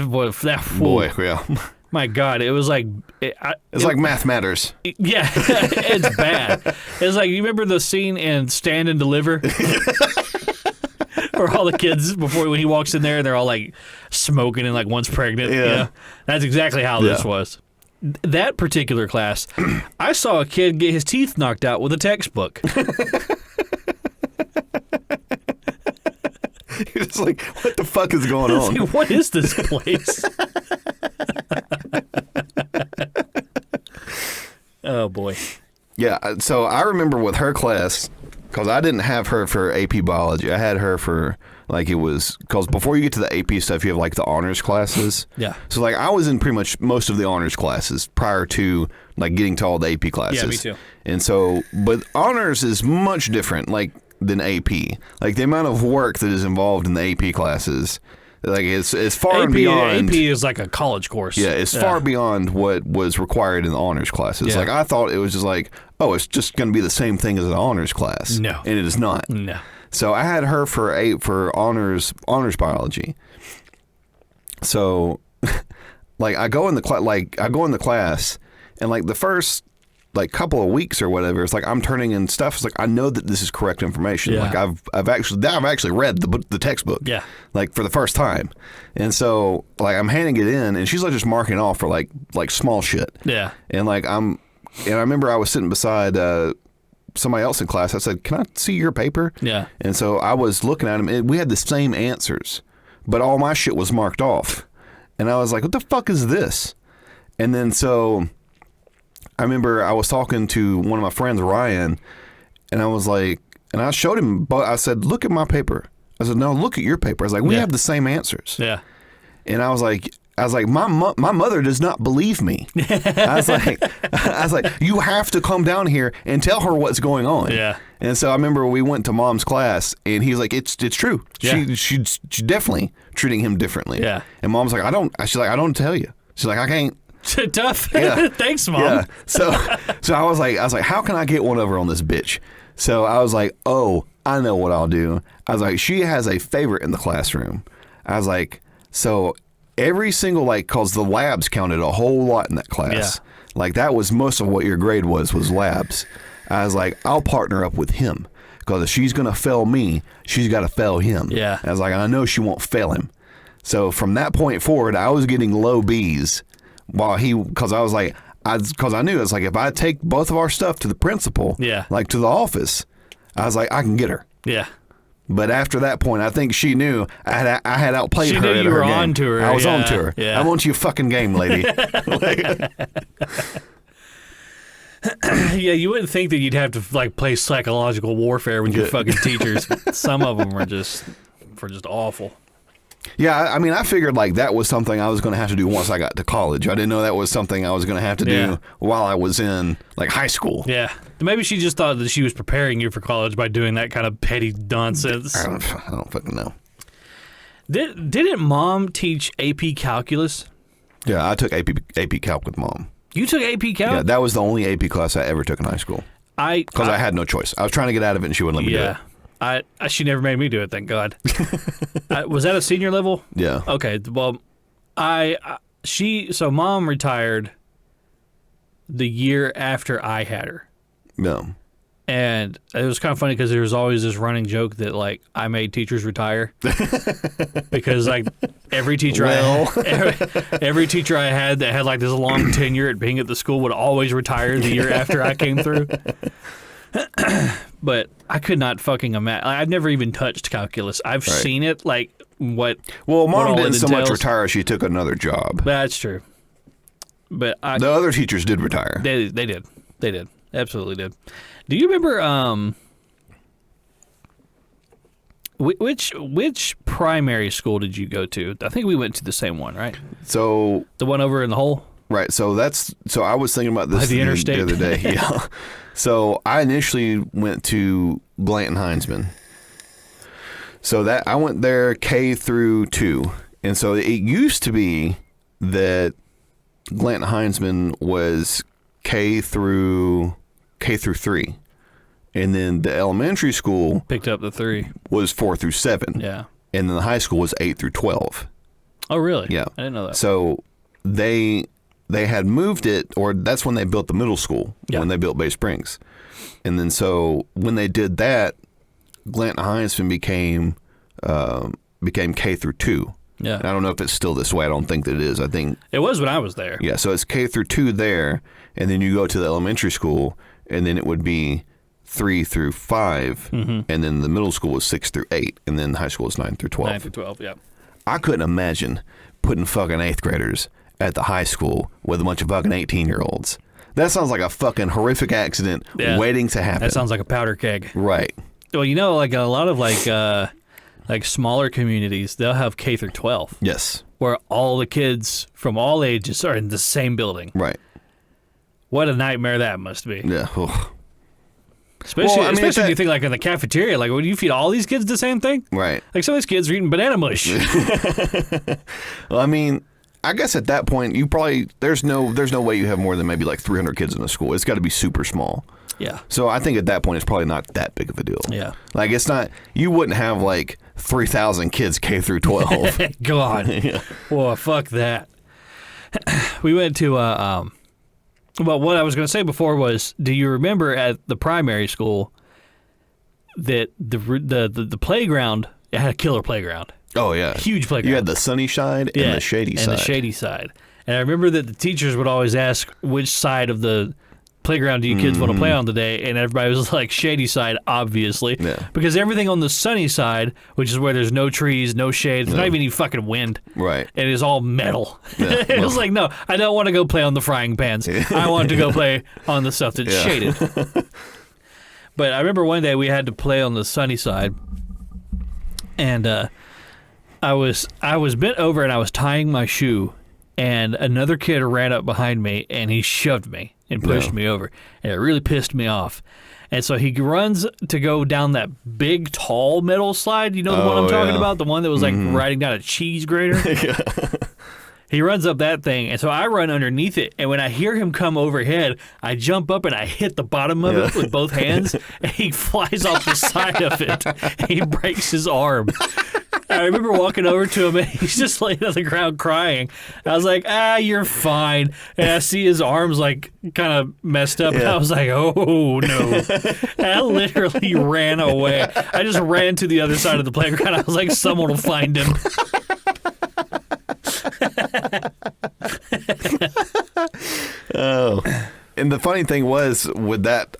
Speaker 1: Boy, yeah.
Speaker 2: My God, it was like
Speaker 1: it's like Math Matters.
Speaker 2: Yeah, it's bad. It's like, you remember the scene in Stand and Deliver? Where all the kids, when he walks in there, they're all like smoking and like one's pregnant.
Speaker 1: Yeah.
Speaker 2: You know? That's exactly how this was. That particular class, I saw a kid get his teeth knocked out with a textbook.
Speaker 1: You're just like, what the fuck is going on?
Speaker 2: Like, what is this place? Oh, boy.
Speaker 1: Yeah, so I remember with her class, because I didn't have her for AP Biology. I had her for, like, it was, because before you get to the AP stuff, you have, like, the honors classes.
Speaker 2: Yeah.
Speaker 1: So, like, I was in pretty much most of the honors classes prior to, like, getting to all the AP classes.
Speaker 2: Yeah, me too.
Speaker 1: And so, but honors is much different, like, than AP. Like, the amount of work that is involved in the AP classes, like, it's far and beyond.
Speaker 2: AP is like a college course.
Speaker 1: Yeah, it's far beyond what was required in the honors classes.
Speaker 2: Yeah.
Speaker 1: Like, I thought it was just like, oh, it's just going to be the same thing as an honors class.
Speaker 2: No.
Speaker 1: And it is not.
Speaker 2: No.
Speaker 1: So I had her for honors biology. So, like, I go in the class, and like the first like couple of weeks or whatever, it's like I'm turning in stuff. It's like, I know that this is correct information.
Speaker 2: Yeah.
Speaker 1: Like I've actually read the textbook.
Speaker 2: Yeah.
Speaker 1: Like for the first time, and so like I'm handing it in, and she's like just marking off for like small shit.
Speaker 2: Yeah.
Speaker 1: And like I remember I was sitting beside somebody else in class. I said, "Can I see your paper?"
Speaker 2: Yeah.
Speaker 1: And so I was looking at him, and we had the same answers, but all my shit was marked off, and I was like, "What the fuck is this?" And then so I remember I was talking to one of my friends, Ryan, And I was like, and I showed him, but I said, look at my paper. I said, no, look at your paper. I was like, we have the same answers.
Speaker 2: Yeah.
Speaker 1: And I was like, my mother does not believe me. I was like, you have to come down here and tell her what's going on.
Speaker 2: Yeah.
Speaker 1: And so I remember we went to Mom's class, and he's like, it's true.
Speaker 2: Yeah.
Speaker 1: She's definitely treating him differently.
Speaker 2: Yeah.
Speaker 1: And Mom's like, she's like, I don't tell you. She's like, I can't.
Speaker 2: Tough.
Speaker 1: Yeah.
Speaker 2: Thanks, Mom.
Speaker 1: Yeah. So I was like, how can I get one over on this bitch? So I was like, oh, I know what I'll do. I was like, she has a favorite in the classroom. I was like, so every single, like, cause the labs counted a whole lot in that class.
Speaker 2: Yeah.
Speaker 1: Like that was most of what your grade was labs. I was like, I'll partner up with him because if she's going to fail me, she's got to fail him.
Speaker 2: Yeah.
Speaker 1: I was like, I know she won't fail him. So from that point forward, I was getting low B's because I was like, because I knew it's like if I take both of our stuff to the principal, like to the office, I was like, I can get her.
Speaker 2: Yeah.
Speaker 1: But after that point, I think she knew I had outplayed her.
Speaker 2: She knew
Speaker 1: at
Speaker 2: you
Speaker 1: her
Speaker 2: were
Speaker 1: game.
Speaker 2: on to her.
Speaker 1: I was on to her.
Speaker 2: Yeah.
Speaker 1: I want you fucking game, lady.
Speaker 2: Yeah, you wouldn't think that you'd have to like play psychological warfare with your fucking teachers. Some of them were just awful.
Speaker 1: Yeah, I mean, I figured like that was something I was going to have to do once I got to college. I didn't know that was something I was going to have to do while I was in like high school.
Speaker 2: Yeah, maybe she just thought that she was preparing you for college by doing that kind of petty nonsense.
Speaker 1: I don't fucking know.
Speaker 2: Didn't Mom teach AP Calculus?
Speaker 1: Yeah, I took AP Calc with Mom.
Speaker 2: You took AP Calc?
Speaker 1: Yeah, that was the only AP class I ever took in high school. Because I had no choice. I was trying to get out of it, and she wouldn't let me do it.
Speaker 2: She never made me do it, thank God. Was that a senior level?
Speaker 1: Yeah.
Speaker 2: Okay, well, so Mom retired the year after I had her.
Speaker 1: No.
Speaker 2: And it was kind of funny because there was always this running joke that, like, I made teachers retire. Because, like, every teacher every teacher I had that had, like, this long tenure at being at the school would always retire the year after I came through. But I could not fucking imagine. I've never even touched calculus. I've seen it, like, what.
Speaker 1: Well, Mom
Speaker 2: what
Speaker 1: didn't so
Speaker 2: entails.
Speaker 1: much retire; she took another job.
Speaker 2: That's true. But
Speaker 1: the other teachers did retire.
Speaker 2: They did. They did. Absolutely did. Do you remember which primary school did you go to? I think we went to the same one, right?
Speaker 1: So
Speaker 2: the one over in the hole.
Speaker 1: Right. So I was thinking about this
Speaker 2: the interstate
Speaker 1: the other day. Yeah. So I initially went to Blanton Heinzman. So that I went there K through 2. And so it used to be that Blanton Heinzman was K through 3. And then the elementary school
Speaker 2: picked up the 3.
Speaker 1: Was 4 through 7.
Speaker 2: Yeah.
Speaker 1: And then the high school was 8 through 12.
Speaker 2: Oh, really?
Speaker 1: Yeah.
Speaker 2: I didn't know that.
Speaker 1: So they had moved it, or that's when they built the middle school, when they built Bay Springs. And then so when they did that, Blanton Heinzman became K through 2.
Speaker 2: Yeah.
Speaker 1: And I don't know if it's still this way. I don't think that it is. I think
Speaker 2: it was when I was there.
Speaker 1: Yeah, so it's K through 2 there, and then you go to the elementary school, and then it would be 3 through 5, and then the middle school was 6 through 8, and then high school was 9 through 12.
Speaker 2: 9 through 12, yeah.
Speaker 1: I couldn't imagine putting fucking 8th graders at the high school with a bunch of fucking 18-year-olds. That sounds like a fucking horrific accident waiting to happen.
Speaker 2: That sounds like a powder keg.
Speaker 1: Right.
Speaker 2: Well, you know, like a lot of like smaller communities, they'll have K through 12.
Speaker 1: Yes.
Speaker 2: Where all the kids from all ages are in the same building.
Speaker 1: Right.
Speaker 2: What a nightmare that must be.
Speaker 1: Yeah. Ugh.
Speaker 2: Especially when you think like in the cafeteria, like when you feed all these kids the same thing.
Speaker 1: Right.
Speaker 2: Like some of these kids are eating banana mush.
Speaker 1: Well, I mean, I guess at that point you probably there's no way you have more than maybe like 300 kids in a school. It's got to be super small.
Speaker 2: Yeah.
Speaker 1: So I think at that point it's probably not that big of a deal.
Speaker 2: Yeah.
Speaker 1: Like it's not. You wouldn't have like 3,000 kids K through 12.
Speaker 2: God. Yeah. Well, fuck that. We went to well, what I was going to say before was, do you remember at the primary school that the playground, it had a killer playground?
Speaker 1: Oh, yeah.
Speaker 2: Huge playground.
Speaker 1: You had the sunny side and the shady side.
Speaker 2: And the shady side. And I remember that the teachers would always ask, which side of the playground do you kids want to play on today? And everybody was like, shady side, obviously.
Speaker 1: Yeah.
Speaker 2: Because everything on the sunny side, which is where there's no trees, no shade, there's not even any fucking wind.
Speaker 1: Right.
Speaker 2: And it's all metal.
Speaker 1: Yeah.
Speaker 2: It was like, no, I don't want to go play on the frying pans. I want to go play on the stuff that's shaded. But I remember one day we had to play on the sunny side, and I was bent over and I was tying my shoe, and another kid ran up behind me and he shoved me and pushed me over, and it really pissed me off. And so he runs to go down that big, tall metal slide. You know the one I'm talking about? The one that was like riding down a cheese grater? He runs up that thing, and so I run underneath it. And when I hear him come overhead, I jump up and I hit the bottom of it with both hands, and he flies off the side of it. And he breaks his arm. I remember walking over to him, and he's just laying on the ground crying. I was like, you're fine. And I see his arms, like, kind of messed up. And I was like, oh, no. And I literally ran away. I just ran to the other side of the playground. I was like, someone will find him.
Speaker 1: Oh. And the funny thing was with that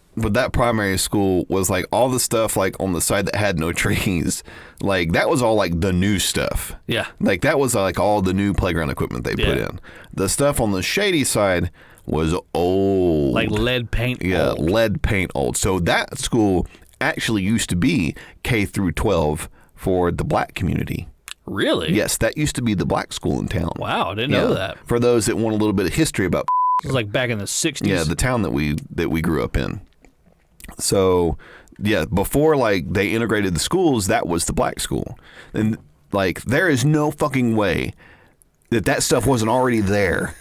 Speaker 1: primary school was like all the stuff like on the side that had no trees, like that was all like the new stuff.
Speaker 2: Yeah.
Speaker 1: Like that was like all the new playground equipment they put in. The stuff on the shady side was old.
Speaker 2: Like lead paint old.
Speaker 1: Yeah, lead paint old. So that school actually used to be K through 12 for the black community.
Speaker 2: Really?
Speaker 1: Yes, that used to be the black school in town.
Speaker 2: Wow, I didn't know that.
Speaker 1: For those that want a little bit of history about
Speaker 2: it was like back in the 60s.
Speaker 1: Yeah, the town that we grew up in. So, yeah, before like they integrated the schools, that was the black school. And like there is no fucking way that stuff wasn't already there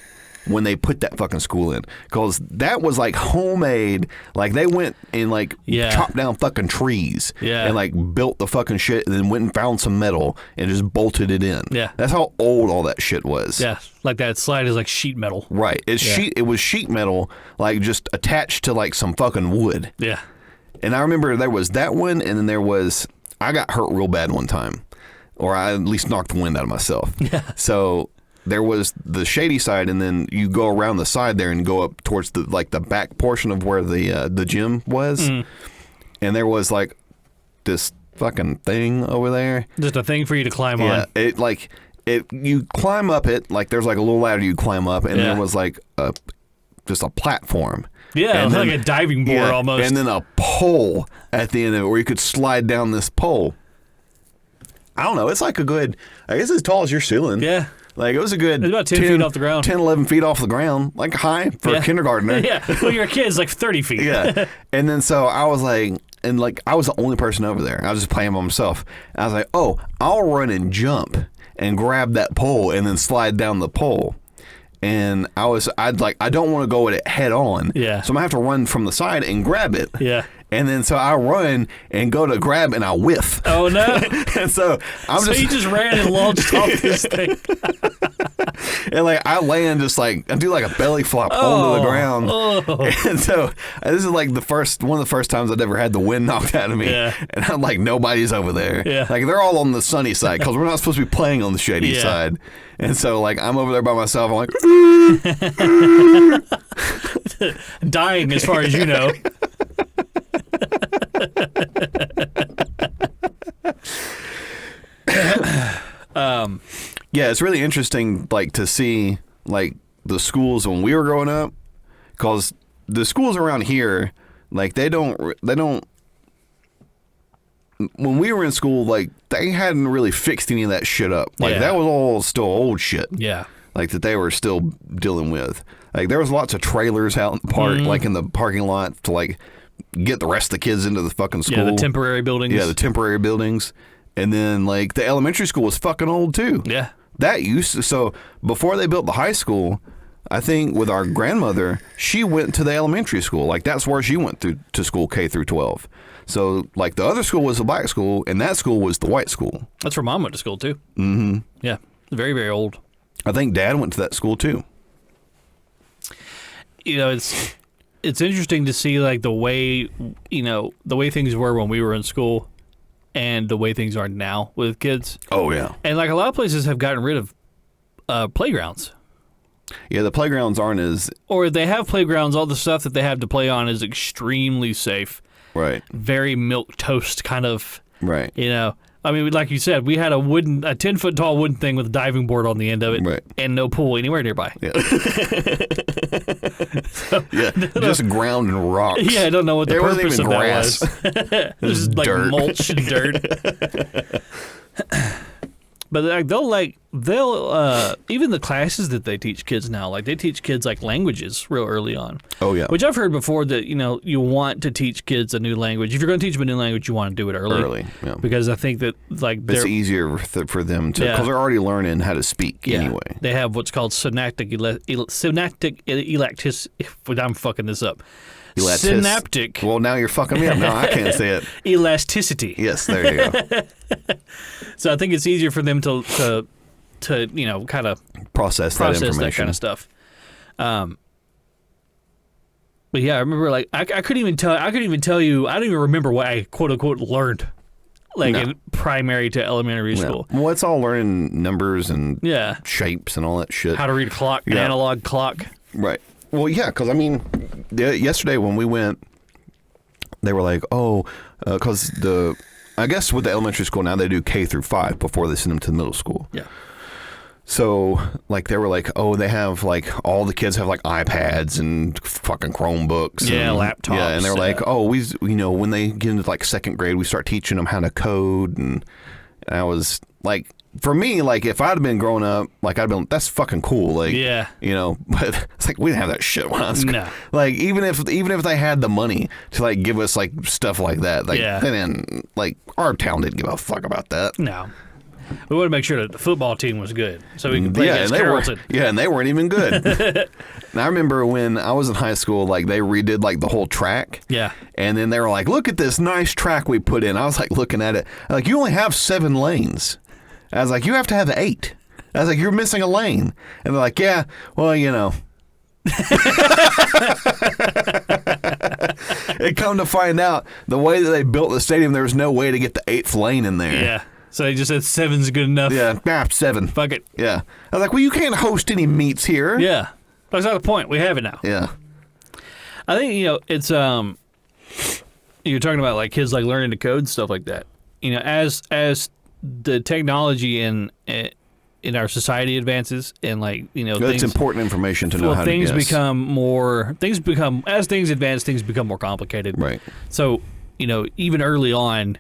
Speaker 1: when they put that fucking school in, because that was like homemade. Like they went and like chopped down fucking trees and like built the fucking shit, and then went and found some metal and just bolted it in.
Speaker 2: Yeah,
Speaker 1: that's how old all that shit was.
Speaker 2: Yeah, like that slide is like sheet metal.
Speaker 1: Right, it was sheet metal, like just attached to like some fucking wood.
Speaker 2: Yeah,
Speaker 1: and I remember there was that one, and then there was, I got hurt real bad one time, or I at least knocked the wind out of myself. Yeah, so. There was the shady side, and then you go around the side there and go up towards the like the back portion of where the gym was, and there was like this fucking thing over there.
Speaker 2: Just a thing for you to climb on.
Speaker 1: Yeah, you climb up it, like there's like a little ladder you climb up, and there was like just a platform.
Speaker 2: Yeah, it was like a diving board almost.
Speaker 1: And then a pole at the end of it where you could slide down this pole. I don't know, it's like a good, I guess as tall as your ceiling.
Speaker 2: Yeah.
Speaker 1: Like, it was a good...
Speaker 2: It was about 10 feet off the ground.
Speaker 1: 10, 11 feet off the ground. Like, high for a kindergartner.
Speaker 2: Yeah. Well, you're a kid, it's like 30 feet.
Speaker 1: Yeah. And then, so, I was like... And, like, I was the only person over there. I was just playing by myself. And I was like, oh, I'll run and jump and grab that pole and then slide down the pole. And I don't want to go at it head on.
Speaker 2: Yeah.
Speaker 1: So I'm going to have to run from the side and grab it.
Speaker 2: Yeah.
Speaker 1: And then so I run and go to grab and I whiff.
Speaker 2: Oh, no.
Speaker 1: And so
Speaker 2: you just ran and launched off this thing.
Speaker 1: And like I land just like, I do like a belly flop onto the ground.
Speaker 2: Oh.
Speaker 1: And so this is like one of the first times I'd ever had the wind knocked out of me.
Speaker 2: Yeah. And
Speaker 1: I'm like, nobody's over there.
Speaker 2: Yeah.
Speaker 1: Like they're all on the sunny side because we're not supposed to be playing on the shady side. And so like I'm over there by myself. I'm
Speaker 2: like, dying as far as you know.
Speaker 1: Yeah, it's really interesting, like to see like the schools when we were growing up, because the schools around here, like they don't. When we were in school, like they hadn't really fixed any of that shit up. Like that was all still old shit.
Speaker 2: Yeah,
Speaker 1: like that they were still dealing with. Like there was lots of trailers out in the park, like in the parking lot to like get the rest of the kids into the fucking school.
Speaker 2: Yeah, the temporary buildings.
Speaker 1: Yeah, the temporary buildings. And then like the elementary school was fucking old too.
Speaker 2: Yeah.
Speaker 1: That used to, so before they built the high school, I think with our grandmother, she went to the elementary school. Like that's where she went to school, K through 12. So like the other school was the black school and that school was the white school.
Speaker 2: That's where Mom went to school too.
Speaker 1: Mm-hmm.
Speaker 2: Yeah. Very, very old.
Speaker 1: I think Dad went to that school too.
Speaker 2: You know, it's interesting to see like the way things were when we were in school and the way things are now with kids.
Speaker 1: Oh, yeah.
Speaker 2: And like a lot of places have gotten rid of playgrounds.
Speaker 1: Yeah, the playgrounds aren't as...
Speaker 2: Or they have playgrounds, all the stuff that they have to play on is extremely safe.
Speaker 1: Right.
Speaker 2: Very milquetoast kind of...
Speaker 1: Right.
Speaker 2: You know, I mean, like you said, we had a 10-foot tall wooden thing with a diving board on the end of it,
Speaker 1: Right.
Speaker 2: and no pool anywhere nearby.
Speaker 1: Yeah. Just ground and rocks.
Speaker 2: Yeah, I don't know what the
Speaker 1: There wasn't
Speaker 2: purpose
Speaker 1: even
Speaker 2: of
Speaker 1: grass.
Speaker 2: that was. It was just like
Speaker 1: dirt.
Speaker 2: mulch and dirt. But like they'll even the classes that they teach kids now, like they teach kids like languages real early on.
Speaker 1: Oh yeah.
Speaker 2: Which I've heard before that you want to teach kids a new language. If you're going to teach them a new language, you want to do it early.
Speaker 1: Yeah.
Speaker 2: Because I think that like
Speaker 1: It's easier for them to, because they're already learning how to speak anyway.
Speaker 2: They have what's called synaptic elasticity. I'm fucking this up. Synaptic.
Speaker 1: Well, now you're fucking me up. Now I can't say it.
Speaker 2: Elasticity.
Speaker 1: Yes, there you go.
Speaker 2: So I think it's easier for them to kind of
Speaker 1: Process that information.
Speaker 2: that kind of stuff. But yeah, I remember like I couldn't even tell you. I don't even remember what I quote unquote learned, like in primary to elementary school.
Speaker 1: Well, it's all learning numbers and shapes and all that shit.
Speaker 2: How to read a clock, an analog clock.
Speaker 1: Right. Well, yeah, because I mean, yesterday when we went, they were like, because I guess with the elementary school now they do K through 5 before they send them to the middle school.
Speaker 2: Yeah.
Speaker 1: So, like, they were like, they have, like, all the kids have, like, iPads and fucking Chromebooks.
Speaker 2: Yeah,
Speaker 1: and,
Speaker 2: laptops.
Speaker 1: Yeah, and they're like, when they get into, like, second grade, we start teaching them how to code. And I was, like, for me, like, if I'd have been growing up, like, I'd been, that's fucking cool. Like, but it's like, we didn't have that shit when I was
Speaker 2: No.
Speaker 1: Like, even if they had the money to, like, give us, like, stuff like that, like, they didn't, like, our town didn't give a fuck about that.
Speaker 2: No. We wanted to make sure that the football team was good, so we could play against Carrollton.
Speaker 1: And they weren't even good. And I remember when I was in high school, like they redid like the whole track.
Speaker 2: Yeah.
Speaker 1: And then they were like, "Look at this nice track we put in." I was like looking at it, like you only have 7 lanes. I was like, you have to have 8. I was like, you're missing a lane. And they're like, yeah, well, It come to find out, the way that they built the stadium, there was no way to get the 8th lane in there.
Speaker 2: Yeah. So they just said 7's good enough.
Speaker 1: Yeah, 7.
Speaker 2: Fuck it.
Speaker 1: Yeah. I was like, well, you can't host any meets here.
Speaker 2: Yeah. That's not the point. We have it now.
Speaker 1: Yeah.
Speaker 2: I think, it's, you're talking about like kids like learning to code and stuff like that. As the technology in our society advances and like,
Speaker 1: it's important information to know how to guess.
Speaker 2: As things advance, things become more complicated.
Speaker 1: Right.
Speaker 2: So, even early on,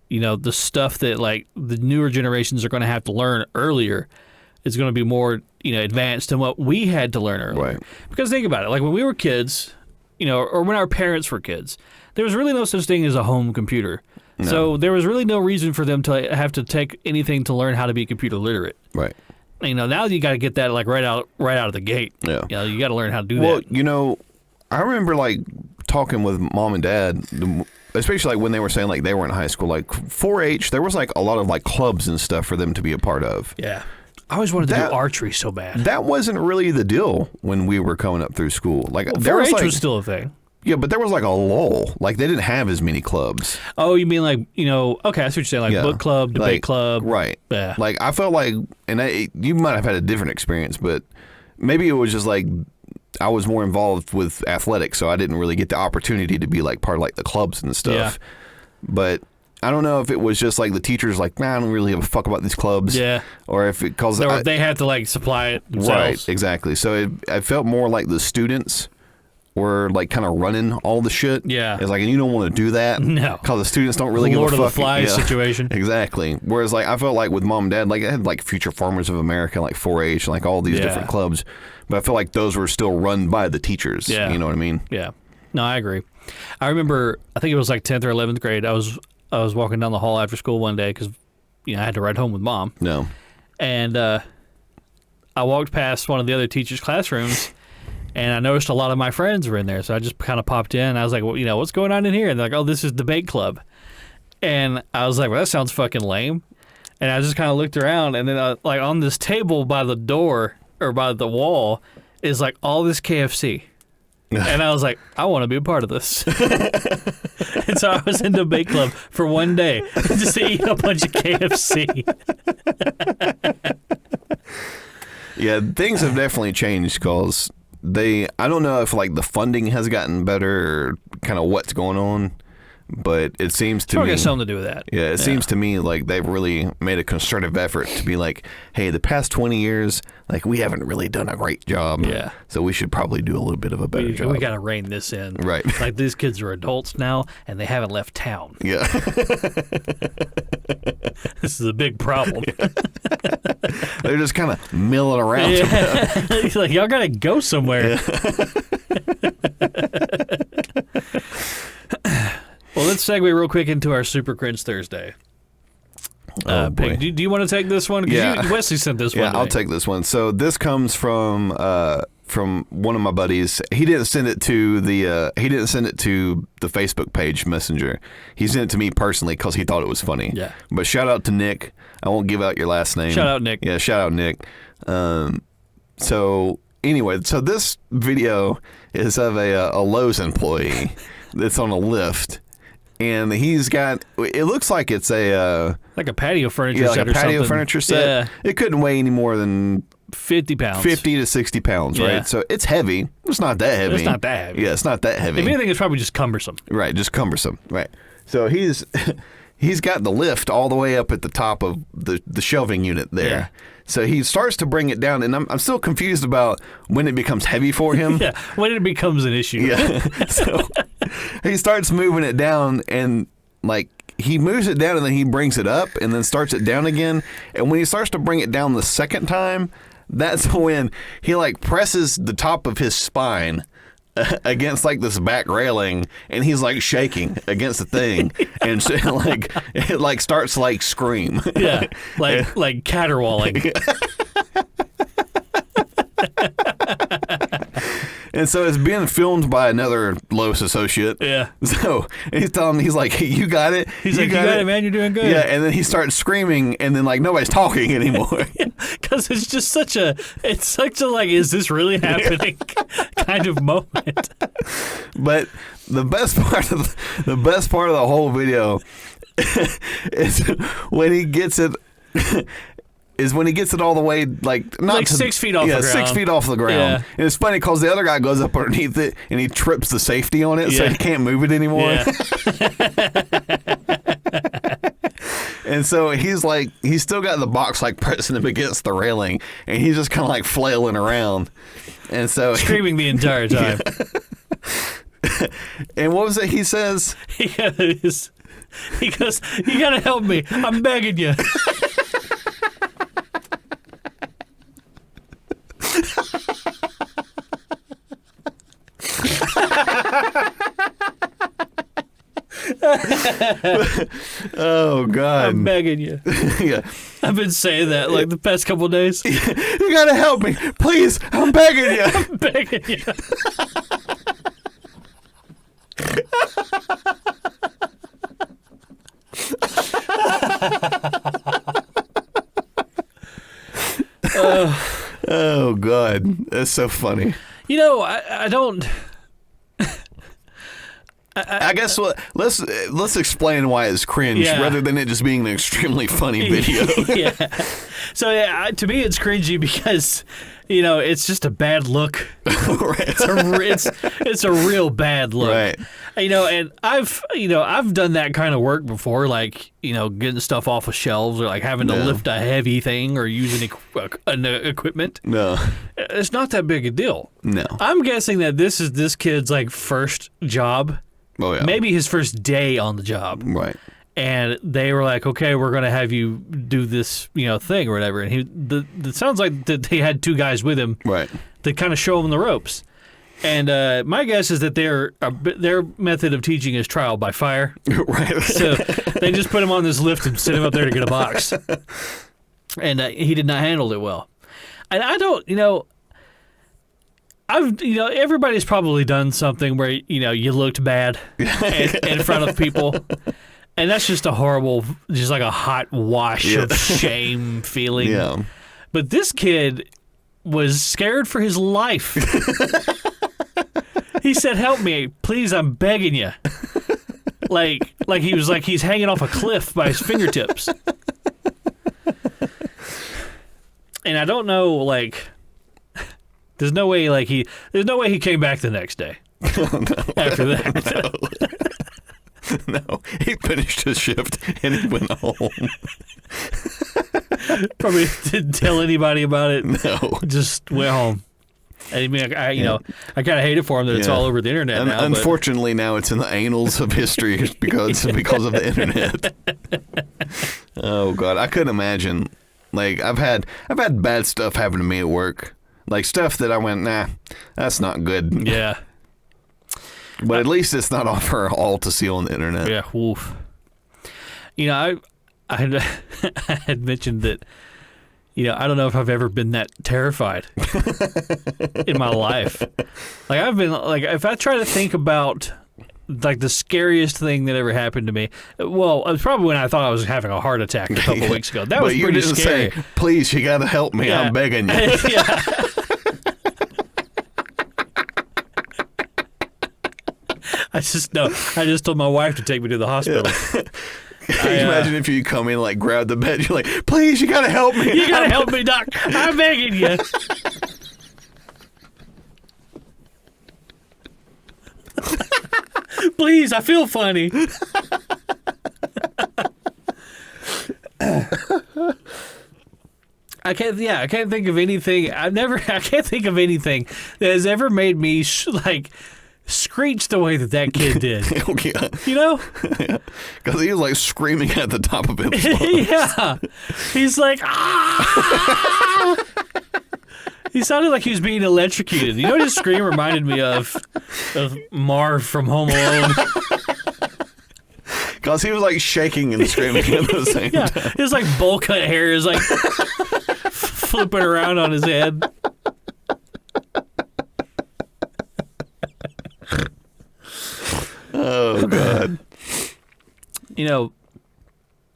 Speaker 2: the stuff that like the newer generations are going to have to learn earlier is going to be more, advanced than what we had to learn earlier.
Speaker 1: Right.
Speaker 2: Because think about it, like when we were kids, or when our parents were kids, there was really no such thing as a home computer. No. So there was really no reason for them to have to take anything to learn how to be computer literate.
Speaker 1: Right.
Speaker 2: Now you got to get that like right out of the gate.
Speaker 1: Yeah.
Speaker 2: You got to learn how to do
Speaker 1: that.
Speaker 2: Well,
Speaker 1: I remember like talking with mom and dad, especially like when they were saying like they were in high school, like 4-H, there was like a lot of like clubs and stuff for them to be a part of.
Speaker 2: Yeah. I always wanted to do archery so bad.
Speaker 1: That wasn't really the deal when we were coming up through school. Like
Speaker 2: 4-H was still a thing.
Speaker 1: Yeah, but there was like a lull. Like they didn't have as many clubs.
Speaker 2: Oh, you mean like, okay, I see what you're saying, like book club, debate club.
Speaker 1: Right.
Speaker 2: Yeah.
Speaker 1: Like I felt like, and you might have had a different experience, but maybe it was just like I was more involved with athletics, so I didn't really get the opportunity to be like part of like the clubs and stuff.
Speaker 2: Yeah.
Speaker 1: But I don't know if it was just like the teachers like, man, I don't really give a fuck about these clubs.
Speaker 2: Yeah.
Speaker 1: Or if it caused...
Speaker 2: Or they had to like supply it themselves.
Speaker 1: Right, exactly. So I felt more like the students were like kind of running all the shit.
Speaker 2: Yeah.
Speaker 1: It's like, and you don't want to do that.
Speaker 2: No.
Speaker 1: Because the students don't really give a fuck.
Speaker 2: Lord of the Flies situation.
Speaker 1: Exactly. Whereas like I felt like with mom and dad, like I had like Future Farmers of America, like 4-H, like all these different clubs. But I feel like those were still run by the teachers.
Speaker 2: Yeah.
Speaker 1: You know what I mean?
Speaker 2: Yeah. No, I agree. I remember, I think it was like 10th or 11th grade. I was walking down the hall after school one day because I had to ride home with mom.
Speaker 1: No.
Speaker 2: And I walked past one of the other teachers' classrooms, and I noticed a lot of my friends were in there. So I just kind of popped in. And I was like, well, what's going on in here? And they're like, oh, this is debate club. And I was like, well, that sounds fucking lame. And I just kind of looked around, and then like on this table by the door or by the wall is like all this KFC. And I was like, I want to be a part of this. And so I was in debate club for one day just to eat a bunch of KFC.
Speaker 1: Yeah, things have definitely changed because I don't know if like the funding has gotten better or kind of what's going on. But it seems to
Speaker 2: Probably
Speaker 1: me,
Speaker 2: got something to do with that.
Speaker 1: yeah, it seems to me like they've really made a concerted effort to be like, hey, the past 20 years, like we haven't really done a great job.
Speaker 2: Yeah.
Speaker 1: So we should probably do a little bit of a better job.
Speaker 2: We got to rein this in.
Speaker 1: Right.
Speaker 2: Like these kids are adults now, and they haven't left town.
Speaker 1: Yeah.
Speaker 2: This is a big problem.
Speaker 1: They're just kind of milling around.
Speaker 2: Yeah. He's like, y'all got to go somewhere. Well, let's segue real quick into our Super Cringe Thursday.
Speaker 1: Oh, boy.
Speaker 2: Pig, do you want to take this one? 'Cause
Speaker 1: Yeah.
Speaker 2: Wesley sent this one.
Speaker 1: Yeah,
Speaker 2: to
Speaker 1: I'll
Speaker 2: me.
Speaker 1: take this one. So this comes from one of my buddies. He didn't send it to the Facebook page Messenger. He sent it to me personally because he thought it was funny.
Speaker 2: Yeah.
Speaker 1: But shout out to Nick. I won't give out your last name.
Speaker 2: Shout out, Nick.
Speaker 1: Yeah, shout out Nick. So anyway, so this video is of a Lowe's employee that's on a lift. And he's got, it looks like it's
Speaker 2: Like a patio furniture
Speaker 1: like
Speaker 2: set
Speaker 1: a
Speaker 2: or
Speaker 1: patio
Speaker 2: something.
Speaker 1: furniture set.
Speaker 2: Yeah.
Speaker 1: It couldn't weigh any more than
Speaker 2: 50 pounds.
Speaker 1: 50 to 60 pounds, right?
Speaker 2: Yeah.
Speaker 1: So it's heavy. It's not that heavy.
Speaker 2: It's not that heavy.
Speaker 1: Yeah, it's not that heavy.
Speaker 2: If anything, it's probably just cumbersome.
Speaker 1: Right, just cumbersome. Right. So he's got the lift all the way up at the top of the shelving unit there.
Speaker 2: Yeah.
Speaker 1: So he starts to bring it down, and I'm still confused about when it becomes heavy for him.
Speaker 2: Yeah, when it becomes an issue.
Speaker 1: Yeah. So he starts moving it down, and like he moves it down and then he brings it up and then starts it down again. And when he starts to bring it down the second time, that's when he like presses the top of his spine against like this back railing, and he's like shaking against the thing, and so like it like starts to like scream.
Speaker 2: Yeah, like caterwauling.
Speaker 1: And so it's being filmed by another Lowe's associate.
Speaker 2: Yeah.
Speaker 1: So he's telling me, he's like, hey, you got it.
Speaker 2: He's like, you got it, man. You're doing good.
Speaker 1: Yeah. And then he starts screaming, and then like nobody's talking anymore.
Speaker 2: Because it's just such a like, is this really happening kind of moment.
Speaker 1: But the best part of the whole video is when he gets it. Is when he gets it all the way, like not
Speaker 2: like 6 feet off the ground.
Speaker 1: 6 feet off the ground.
Speaker 2: Yeah.
Speaker 1: And it's funny because the other guy goes up underneath it and he trips the safety on it, so
Speaker 2: Yeah.
Speaker 1: he can't move it anymore.
Speaker 2: Yeah.
Speaker 1: And so he's still got the box like pressing him against the railing, and he's just kind of like flailing around. And so
Speaker 2: Screaming the entire time.
Speaker 1: and what was it he says?
Speaker 2: He goes, you gotta help me. I'm begging you.
Speaker 1: Oh God!
Speaker 2: I'm begging you.
Speaker 1: Yeah.
Speaker 2: I've been saying that like the past couple of days.
Speaker 1: You gotta help me, please! I'm begging you.
Speaker 2: I'm begging you.
Speaker 1: Oh God, that's so funny.
Speaker 2: You know, I don't.
Speaker 1: I guess let's explain why it's cringe
Speaker 2: Yeah.
Speaker 1: rather than it just being an extremely funny video.
Speaker 2: Yeah. So yeah, to me it's cringy because, you know, it's just a bad look.
Speaker 1: Right.
Speaker 2: It's a real bad look.
Speaker 1: Right.
Speaker 2: You know, and I've done that kind of work before, like, you know, getting stuff off of shelves or like having to
Speaker 1: Yeah.
Speaker 2: lift a heavy thing or using equipment.
Speaker 1: No.
Speaker 2: It's not that big a deal.
Speaker 1: No.
Speaker 2: I'm guessing that this is this kid's like first job.
Speaker 1: Oh yeah.
Speaker 2: Maybe his first day on the job.
Speaker 1: Right.
Speaker 2: And they were like, okay, we're going to have you do this, you know, thing or whatever. And it sounds like that they had two guys with him
Speaker 1: Right.
Speaker 2: to kind of show him the ropes. And my guess is that their method of teaching is trial by fire.
Speaker 1: Right.
Speaker 2: So they just put him on this lift and sent him up there to get a box. And he did not handle it well. And I don't, you know, everybody's probably done something where, you know, you looked bad in front of people. And that's just a horrible, just like a hot wash of shame feeling.
Speaker 1: Yeah.
Speaker 2: But this kid was scared for his life. He said, help me, please, I'm begging you. Like he was like he's hanging off a cliff by his fingertips. And I don't know, like, there's no way he came back the next day. After that.
Speaker 1: No, he finished his shift and he went home.
Speaker 2: Probably didn't tell anybody about it.
Speaker 1: No.
Speaker 2: Just went home. I mean, I kind of hate it for him that it's all over the internet now.
Speaker 1: Unfortunately, now it's in the annals of history because of the internet. Oh God, I couldn't imagine. Like I've had bad stuff happen to me at work. Like stuff that I went, nah, that's not good.
Speaker 2: Yeah.
Speaker 1: But at least it's not for all to see on the internet.
Speaker 2: Yeah. Woof. You know, I had mentioned that. I don't know if I've ever been that terrified in my life. Like I've been like, if I try to think about like the scariest thing that ever happened to me, well, it was probably when I thought I was having a heart attack a couple weeks ago. That was pretty scary.
Speaker 1: Say, please, you got to help me. Yeah. I'm begging you.
Speaker 2: Yeah. I just told my wife to take me to the hospital.
Speaker 1: Yeah. Can you imagine if you come in and like grab the bed, you're like, please, you gotta help me.
Speaker 2: You gotta help me, Doc. I'm begging you. Please, I feel funny. I can't think of anything. I can't think of anything that has ever made me screech the way that kid did.
Speaker 1: Yeah.
Speaker 2: You know?
Speaker 1: Because he was like screaming at the top of his lungs.
Speaker 2: Yeah. He's like, ah! He sounded like he was being electrocuted. You know what his scream reminded me of Marv from Home Alone.
Speaker 1: Because he was like shaking and screaming at the same time.
Speaker 2: His like bowl cut hair is like flipping around on his head.
Speaker 1: Oh, God.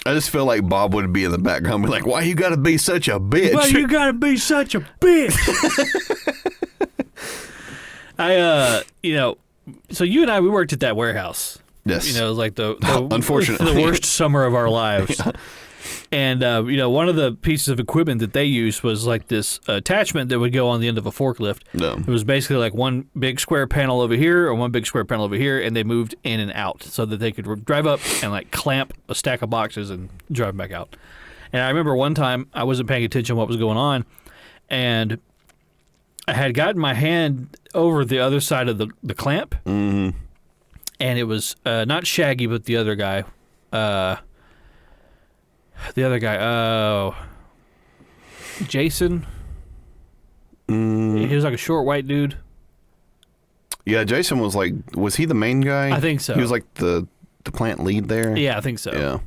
Speaker 2: I
Speaker 1: just feel like Bob would be in the background, be like, why you gotta be such a bitch?
Speaker 2: Why you gotta be such a bitch? So you and I, we worked at that warehouse.
Speaker 1: Yes.
Speaker 2: It was like
Speaker 1: unfortunately,
Speaker 2: the worst summer of our lives. Yeah. And, one of the pieces of equipment that they used was like this attachment that would go on the end of a forklift.
Speaker 1: No.
Speaker 2: It was basically like one big square panel over here or one big square panel over here, and they moved in and out so that they could drive up and like clamp a stack of boxes and drive back out. And I remember one time I wasn't paying attention to what was going on, and I had gotten my hand over the other side of the clamp,
Speaker 1: mm-hmm.
Speaker 2: and it was not Shaggy, but the other guy. Jason. He was like a short white dude.
Speaker 1: Yeah, Jason was he the main guy?
Speaker 2: I think so.
Speaker 1: He was like the plant lead there?
Speaker 2: Yeah, I think so.
Speaker 1: Yeah.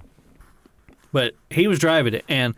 Speaker 2: But he was driving it, and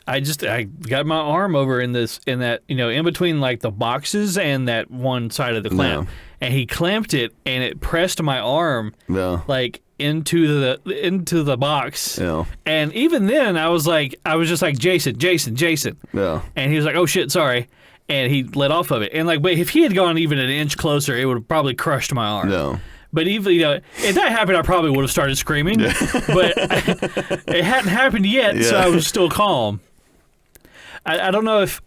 Speaker 2: I got my arm over in between like the boxes and that one side of the clamp. Yeah. And he clamped it, and it pressed my arm like into the box.
Speaker 1: Yeah.
Speaker 2: And even then, I was just like, Jason.
Speaker 1: Yeah.
Speaker 2: And he was like, oh shit, sorry. And he let off of it. And but if he had gone even an inch closer, it would have probably crushed my arm.
Speaker 1: No.
Speaker 2: But even if that happened, I probably would have started screaming. Yeah. But it hadn't happened yet, so I was still calm. I don't know if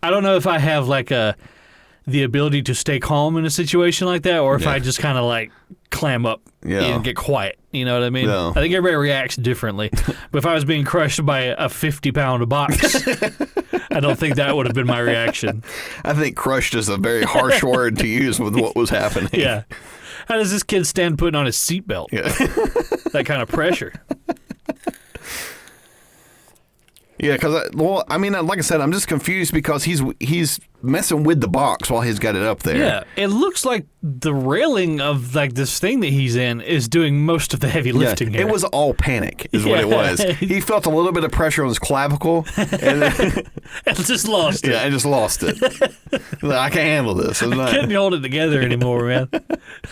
Speaker 2: I have like the ability to stay calm in a situation like that, or if I just kind of like clam up and get quiet. You know what I mean?
Speaker 1: No.
Speaker 2: I think everybody reacts differently. But if I was being crushed by a 50-pound box, I don't think that would have been my reaction.
Speaker 1: I think crushed is a very harsh word to use with what was happening.
Speaker 2: Yeah. How does this kid stand putting on his seatbelt? Yeah. That kind of pressure.
Speaker 1: Yeah, because like I said, I'm just confused because he's messing with the box while he's got it up there.
Speaker 2: Yeah, it looks like the railing of like this thing that he's in is doing most of the heavy lifting here.
Speaker 1: It was all panic, is what it was. He felt a little bit of pressure on his clavicle, and
Speaker 2: just lost it.
Speaker 1: Yeah, and just lost it. Like, I can't handle this.
Speaker 2: I couldn't hold it together anymore, man.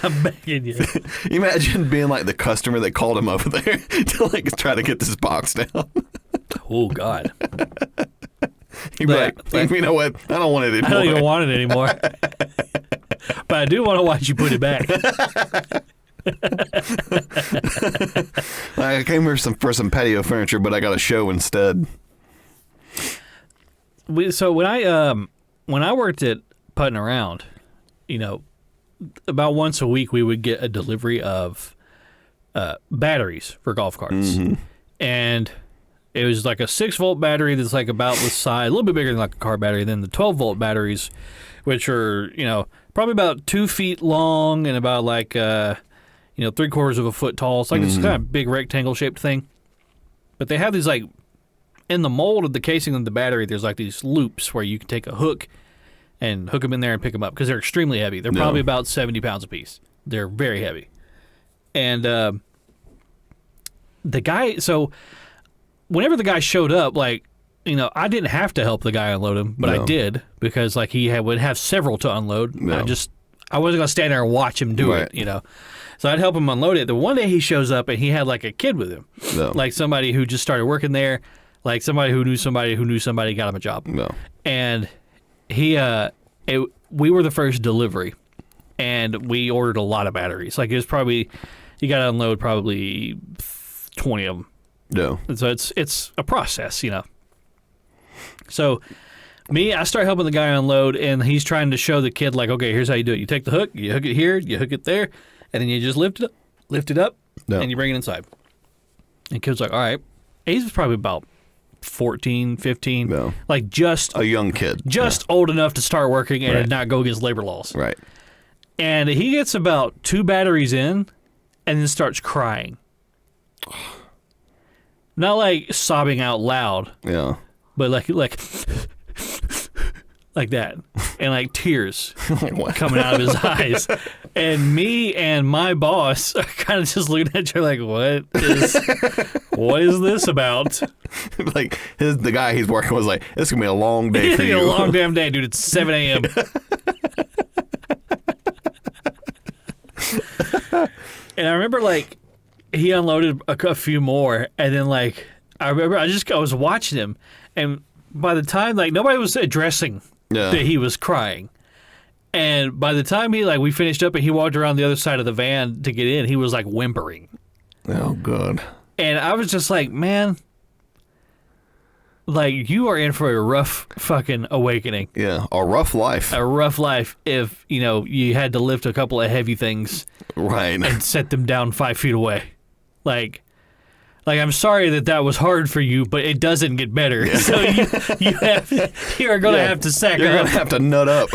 Speaker 2: I'm begging you.
Speaker 1: Imagine being like the customer that called him over there to like try to get this box down.
Speaker 2: Oh God.
Speaker 1: He'd be like, you know what? I don't want it anymore.
Speaker 2: I don't even want it anymore. But I do want to watch you put it back.
Speaker 1: I came here for some patio furniture, but I got a show instead.
Speaker 2: So when I worked at Putting Around, about once a week we would get a delivery of batteries for golf carts, and it was like a 6-volt battery that's like about the size, a little bit bigger than like a car battery, than the 12-volt batteries, which are probably about 2 feet long and about like 3/4 of a foot tall. It's like this kind of big rectangle shaped thing, but they have these like in the mold of the casing of the battery. There's like these loops where you can take a hook and hook them in there and pick them up because they're extremely heavy. They're probably about 70 pounds a piece. They're very heavy. And the guy, so whenever the guy showed up, like, I didn't have to help the guy unload him, but I did because like he would have several to unload. I wasn't going to stand there and watch him do it, So I'd help him unload it. The one day he shows up and he had like a kid with him, like somebody who just started working there, like somebody who knew somebody who knew somebody got him a job. And he, we were the first delivery, and we ordered a lot of batteries. Like it was probably, you got to unload probably 20 of them. And so it's a process, So I start helping the guy unload, and he's trying to show the kid like, okay, here's how you do it. You take the hook, you hook it here, you hook it there, and then you just lift it up, and you bring it inside. And the kid's like, all right. He's probably about 14, 15, like just
Speaker 1: a young kid,
Speaker 2: old enough to start working and not go against labor laws.
Speaker 1: Right.
Speaker 2: And he gets about 2 batteries in and then starts crying. Not like sobbing out loud.
Speaker 1: Yeah.
Speaker 2: But like like that. And like tears coming out of his eyes. And me and my boss are kind of just looking at you like, what is this about?
Speaker 1: Like the guy he's working with was like, it's gonna be a long day for you.
Speaker 2: A long damn day, dude. It's 7 a.m. And I remember like he unloaded a few more, and then like I remember I was watching him, and by the time like nobody was addressing that he was crying. And by the time we finished up and he walked around the other side of the van to get in, he was like whimpering.
Speaker 1: Oh, God.
Speaker 2: And I was just like, man, like you are in for a rough fucking awakening.
Speaker 1: Yeah, a rough life.
Speaker 2: A rough life if, you had to lift a couple of heavy things.
Speaker 1: Right.
Speaker 2: And set them down 5 feet away. Like I'm sorry that was hard for you, but it doesn't get better. Yeah. So you are going to have to sack up.
Speaker 1: You're going to have to nut up.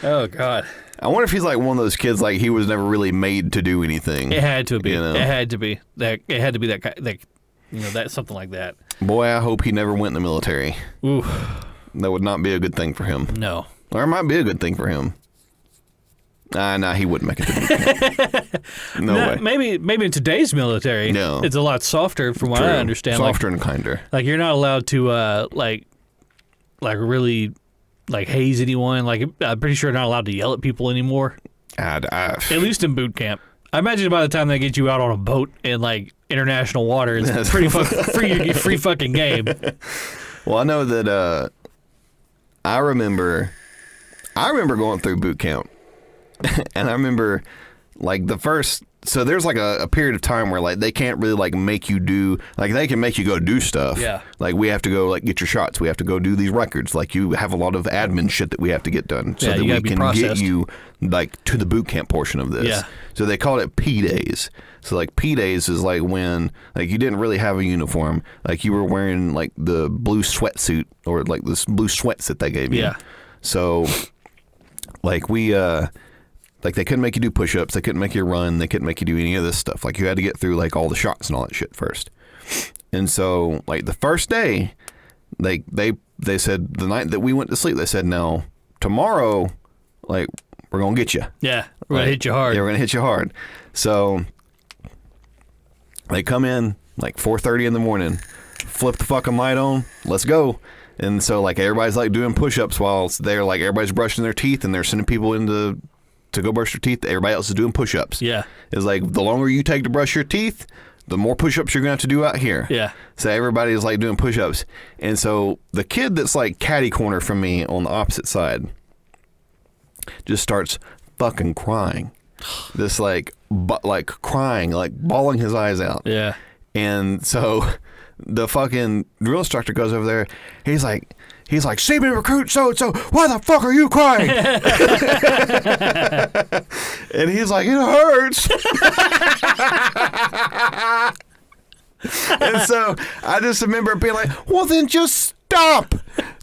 Speaker 2: Oh, God.
Speaker 1: I wonder if he's like one of those kids, like he was never really made to do anything.
Speaker 2: It had to be. It had to be. It had to be that that something like that.
Speaker 1: Boy, I hope he never went in the military.
Speaker 2: Ooh.
Speaker 1: That would not be a good thing for him.
Speaker 2: No.
Speaker 1: Or it might be a good thing for him. Nah, he wouldn't make it to boot camp. No way.
Speaker 2: Maybe in today's military, it's a lot softer from what I understand.
Speaker 1: Softer and kinder.
Speaker 2: Like you're not allowed to like really like haze anyone. Like I'm pretty sure you're not allowed to yell at people anymore. At least in boot camp. I imagine by the time they get you out on a boat in like international water, it's pretty free fucking game.
Speaker 1: Well, I know that I remember going through boot camp. And I remember, like, so there's, like, a period of time where, like, they can't really, like, make you do, like, they can make you go do stuff.
Speaker 2: Yeah.
Speaker 1: Like, we have to go, like, get your shots. We have to go do these records. Like, you have a lot of admin shit that we have to get done so that we can get you, like, to the boot camp portion of this.
Speaker 2: Yeah.
Speaker 1: So they call it P days. So, like, P days is, like, when, like, you didn't really have a uniform. Like, you were wearing, like, the blue sweatsuit or, like, this blue sweats that they gave you.
Speaker 2: Yeah.
Speaker 1: So, like, like, they couldn't make you do push-ups. They couldn't make you run. They couldn't make you do any of this stuff. Like, you had to get through, like, all the shots and all that shit first. And so, like, the first day, they said, the night that we went to sleep, they said, no, tomorrow, like, we're going to get you.
Speaker 2: Yeah, we're going to hit you hard.
Speaker 1: Yeah, we're going to hit you hard. So, they come in, like, 4:30 in the morning, flip the fucking light on, let's go. And so, like, everybody's, like, doing push-ups while they're, like, everybody's brushing their teeth, and they're sending people to go brush their teeth. Everybody else is doing push-ups.
Speaker 2: Yeah.
Speaker 1: It's like the longer you take to brush your teeth, the more push-ups you're going to have to do out here.
Speaker 2: Yeah.
Speaker 1: So everybody is like doing push-ups. And so the kid that's like catty corner from me on the opposite side just starts fucking crying. Just like crying, like bawling his eyes out.
Speaker 2: Yeah.
Speaker 1: And so the fucking drill instructor goes over there. He's like, he's like, "See me recruit so-and-so. Why the fuck are you crying?" And he's like, "It hurts." And so I just remember being like, "Well, then just stop.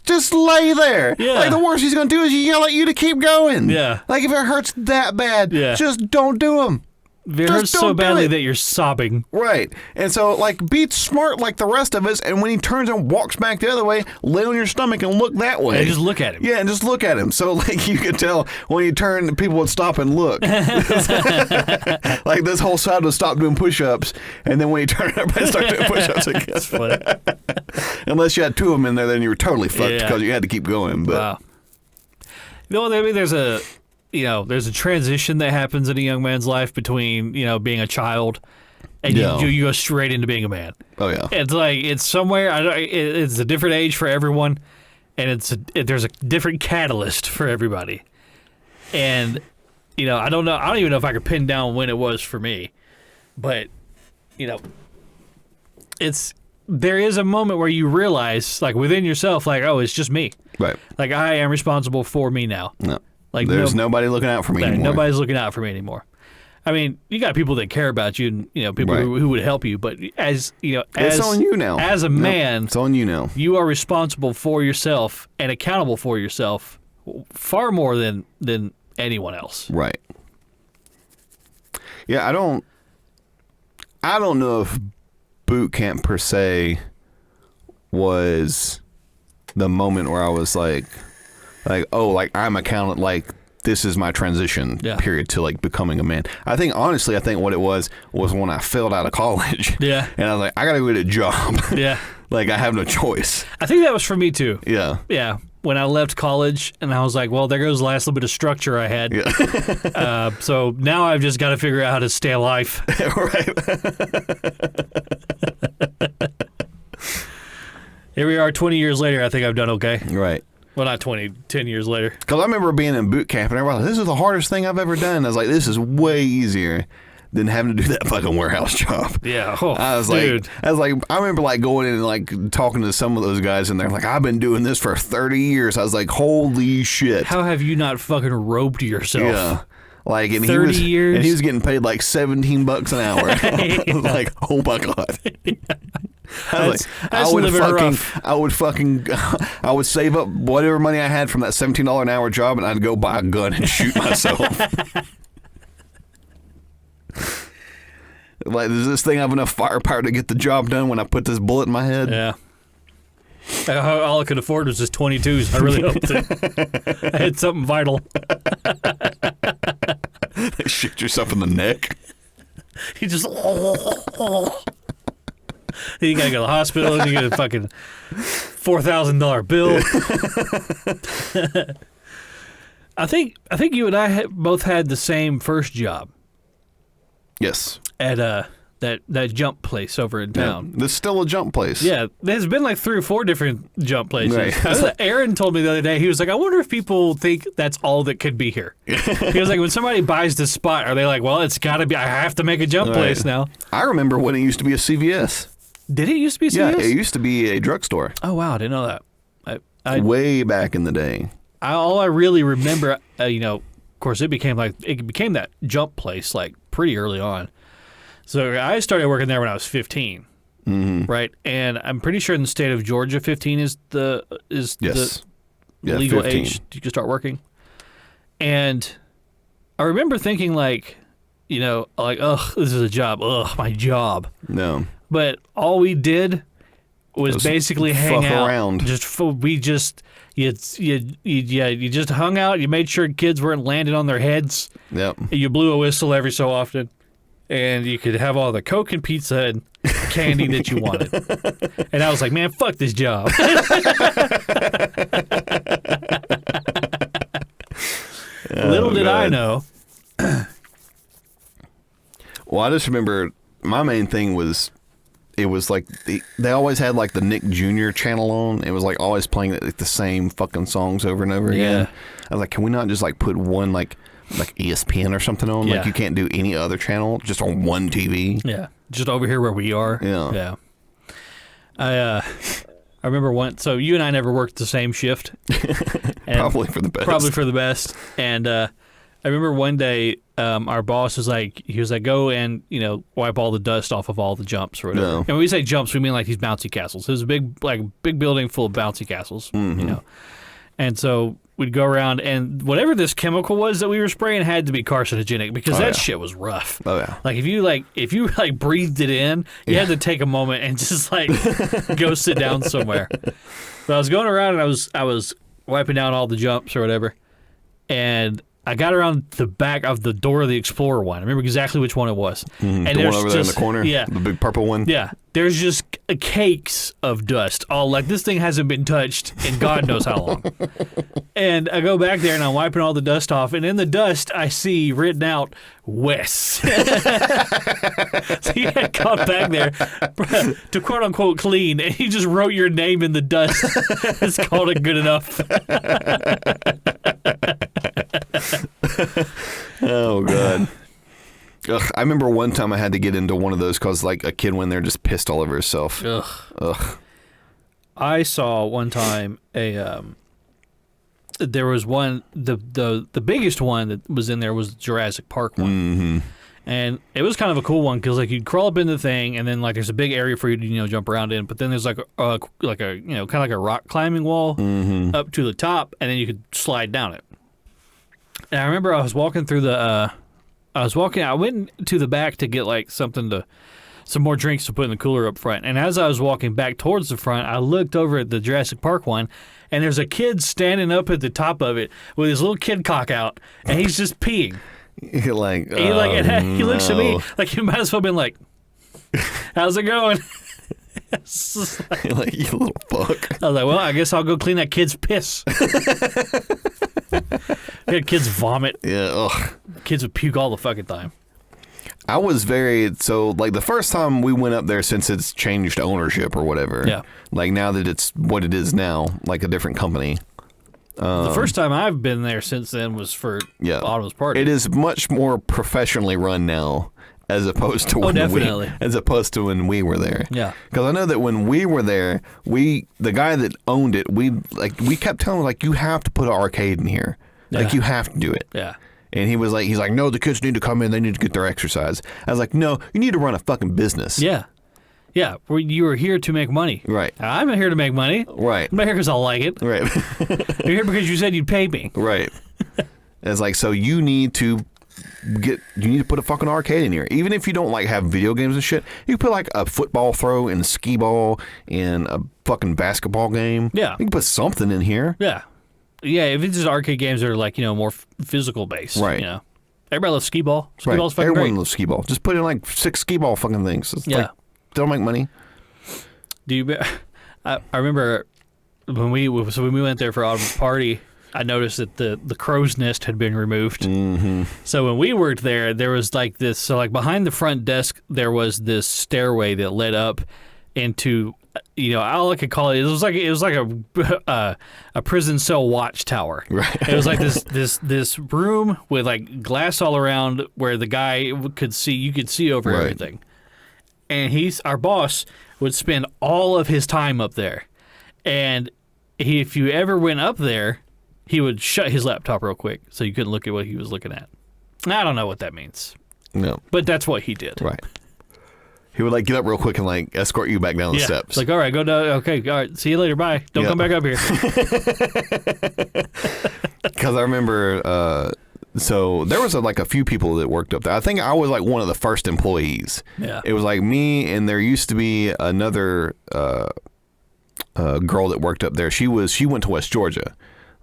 Speaker 1: Just lay there."
Speaker 2: Yeah.
Speaker 1: Like, the worst he's going to do is yell at you to keep going.
Speaker 2: Yeah.
Speaker 1: Like, if it hurts that bad, just don't do them.
Speaker 2: It hurts so badly that you're sobbing.
Speaker 1: Right. And so, like, be smart like the rest of us, and when he turns and walks back the other way, lay on your stomach and look that way.
Speaker 2: And just look at him.
Speaker 1: Yeah, and just look at him. So, like, you could tell when you turn, people would stop and look. Like, this whole side would stop doing push-ups, and then when you turn, everybody started doing push-ups again.
Speaker 2: That's funny.
Speaker 1: Unless you had two of them in there, then you were totally fucked because you had to keep going. But.
Speaker 2: Wow. You know, I mean, there's a transition that happens in a young man's life between, being a child and you go straight into being a man.
Speaker 1: Oh, yeah.
Speaker 2: It's like, it's somewhere, it's a different age for everyone, and there's a different catalyst for everybody. And, I don't even know if I could pin down when it was for me, but, there is a moment where you realize, like, within yourself, like, oh, it's just me.
Speaker 1: Right.
Speaker 2: Like, I am responsible for me now.
Speaker 1: No.
Speaker 2: Like,
Speaker 1: there's nobody looking out for me anymore.
Speaker 2: Nobody's looking out for me anymore. I mean, you got people that care about you, and people who would help you. But as
Speaker 1: it's on you now.
Speaker 2: As a man,
Speaker 1: it's on you now.
Speaker 2: You are responsible for yourself and accountable for yourself far more than anyone else.
Speaker 1: Right. Yeah, I don't know if boot camp per se was the moment where I was like, oh, like, I'm accountable, like, this is my transition period to, like, becoming a man. I think what it was when I failed out of college.
Speaker 2: Yeah.
Speaker 1: And I was like, I gotta go get a job.
Speaker 2: Yeah.
Speaker 1: Like, I have no choice.
Speaker 2: I think that was for me too.
Speaker 1: Yeah.
Speaker 2: Yeah. When I left college, and I was like, well, there goes the last little bit of structure I had. Yeah. So now I've just got to figure out how to stay alive.
Speaker 1: Right.
Speaker 2: Here we are 20 years later. I think I've done okay.
Speaker 1: Right.
Speaker 2: Well, not 20, 10 years later.
Speaker 1: Because I remember being in boot camp, and everybody was like, this is the hardest thing I've ever done. I was like, this is way easier than having to do that fucking warehouse job.
Speaker 2: Yeah.
Speaker 1: Oh, I remember, like, going in and, like, talking to some of those guys, and they're like, I've been doing this for 30 years. I was like, holy shit.
Speaker 2: How have you not fucking roped yourself?
Speaker 1: Yeah. Like, and
Speaker 2: 30 years?
Speaker 1: And he was getting paid, like, $17 an hour. I was like, oh, my God. I would save up whatever money I had from that $17 an hour job, and I'd go buy a gun and shoot myself. Like, does this thing have enough firepower to get the job done when I put this bullet in my head?
Speaker 2: Yeah. All I could afford was just 22s. I really hoped it. I had something vital.
Speaker 1: Shoot yourself in the neck.
Speaker 2: You just... You gotta go to the hospital, and you get a fucking $4,000 bill. I think you and I both had the same first job.
Speaker 1: Yes.
Speaker 2: At that jump place over in town.
Speaker 1: Yeah, there's still a jump place.
Speaker 2: Yeah, there's been like 3 or 4 different jump places.
Speaker 1: Right.
Speaker 2: Aaron told me the other day, he was like, I wonder if people think that's all that could be here. He was like, when somebody buys this spot, are they like, well, it's got to be, I have to make a jump place now.
Speaker 1: I remember when it used to be a CVS.
Speaker 2: Did it used to be a CVS?
Speaker 1: Yeah, it used to be a drugstore.
Speaker 2: Oh, wow, I didn't know that.
Speaker 1: Way back in the day.
Speaker 2: All I really remember, of course, it became that jump place like pretty early on. So I started working there when I was 15, right? And I'm pretty sure in the state of Georgia, 15 is the legal
Speaker 1: 15.
Speaker 2: age you can start working. And I remember thinking like, ugh, this is a job. Ugh, my job.
Speaker 1: No.
Speaker 2: But all we did was basically hang out.
Speaker 1: Around.
Speaker 2: You just hung out. You made sure kids weren't landing on their heads.
Speaker 1: Yep.
Speaker 2: You blew a whistle every so often. And you could have all the Coke and pizza and candy that you wanted. And I was like, man, fuck this job. Little did I know.
Speaker 1: Well, I just remember my main thing was, it was like, they always had like the Nick Jr. channel on. It was like always playing the same fucking songs over and over again.
Speaker 2: Yeah.
Speaker 1: I was like, can we not just like put one like ESPN or something on?
Speaker 2: Yeah.
Speaker 1: Like, you can't do any other channel just on one TV.
Speaker 2: Yeah, just over here where we are.
Speaker 1: Yeah.
Speaker 2: I I remember one. So you and I never worked the same shift.
Speaker 1: Probably for the best.
Speaker 2: Probably for the best. And I remember one day our boss was like, go and wipe all the dust off of all the jumps or whatever.
Speaker 1: No.
Speaker 2: And when we say jumps, we mean like these bouncy castles. It was a big building full of bouncy castles. And so we'd go around, and whatever this chemical was that we were spraying had to be carcinogenic because that shit was rough.
Speaker 1: Oh yeah.
Speaker 2: Like if you breathed it in, you had to take a moment and just go sit down somewhere. But I was going around and I was wiping down all the jumps or whatever, and I got around the back of the Door of the Explorer one. I remember exactly which one it was.
Speaker 1: And the one over there in the corner?
Speaker 2: Yeah.
Speaker 1: The big purple one?
Speaker 2: Yeah. There's just cakes of dust. All like this thing hasn't been touched in God knows how long. And I go back there and I'm wiping all the dust off. And in the dust, I see written out Wes. So you had gone back there to quote unquote clean. And he just wrote your name in the dust. It's called it good enough.
Speaker 1: Oh, God. Ugh, I remember one time I had to get into one of those because like a kid went there just pissed all over herself.
Speaker 2: Ugh. I saw one time there was one, the biggest one that was in there was the Jurassic Park one.
Speaker 1: Mm-hmm.
Speaker 2: And it was kind of a cool one because like you'd crawl up in the thing and then like there's a big area for you to jump around in, but then there's like a kind of like a rock climbing wall up to the top, and then you could slide down it. And I remember I was walking through I went to the back to get like some more drinks to put in the cooler up front. And as I was walking back towards the front, I looked over at the Jurassic Park one, and there's a kid standing up at the top of it with his little kid cock out, and he's just peeing.
Speaker 1: You're like,
Speaker 2: he looks at me like he might as well have been like, "How's it going?"
Speaker 1: Like, you little fuck.
Speaker 2: I was like, well, I guess I'll go clean that kid's piss. We had kids vomit.
Speaker 1: Yeah, ugh.
Speaker 2: Kids would puke all the fucking time.
Speaker 1: I was like the first time we went up there since it's changed ownership or whatever.
Speaker 2: Yeah.
Speaker 1: Like now that it's what it is now, like a different company.
Speaker 2: The first time I've been there since then was for Autumn's party.
Speaker 1: It is much more professionally run now as opposed to when we were there.
Speaker 2: Yeah.
Speaker 1: Because I know that when we were there, the guy that owned it, we kept telling him like, you have to put an arcade in here.
Speaker 2: Yeah.
Speaker 1: Like you have to do it.
Speaker 2: Yeah.
Speaker 1: And he's like, no, the kids need to come in. They need to get their exercise. I was like, no, you need to run a fucking business.
Speaker 2: Yeah. Yeah. You are here to make money.
Speaker 1: Right.
Speaker 2: I'm not here to make money.
Speaker 1: Right.
Speaker 2: I'm not here because I like it.
Speaker 1: Right.
Speaker 2: You're here because you said you'd pay me.
Speaker 1: Right. It's like, so you need to put a fucking arcade in here. Even if you don't like have video games and shit, you can put like a football throw and a skee ball and a fucking basketball game.
Speaker 2: Yeah.
Speaker 1: You can put something in here.
Speaker 2: Yeah. Yeah, if it's just arcade games that are like, more physical based.
Speaker 1: Right.
Speaker 2: Everybody loves skee ball. Skee
Speaker 1: Right.
Speaker 2: ball's fucking
Speaker 1: Everyone
Speaker 2: great.
Speaker 1: loves skee ball. Just put in like 6 skee ball fucking things. It's like, don't make money.
Speaker 2: I remember when we went there for Autumn's party, I noticed that the crow's nest had been removed.
Speaker 1: Mm-hmm.
Speaker 2: So when we worked there was like this. So like behind the front desk, there was this stairway that led up into, all I could call it. It was like a prison cell watchtower.
Speaker 1: Right.
Speaker 2: It was like this room with like glass all around where the guy could see. You could see over everything. And our boss would spend all of his time up there, and if you ever went up there, he would shut his laptop real quick so you couldn't look at what he was looking at. I don't know what that means.
Speaker 1: No.
Speaker 2: But that's what he did.
Speaker 1: Right. He would like get up real quick and like escort you back down the steps.
Speaker 2: It's like, all right, go down. Okay, all right, see you later. Bye. Don't come back up here.
Speaker 1: Because I remember, so there was like a few people that worked up there. I think I was like one of the first employees.
Speaker 2: Yeah.
Speaker 1: It was like me, and there used to be another girl that worked up there. She went to West Georgia.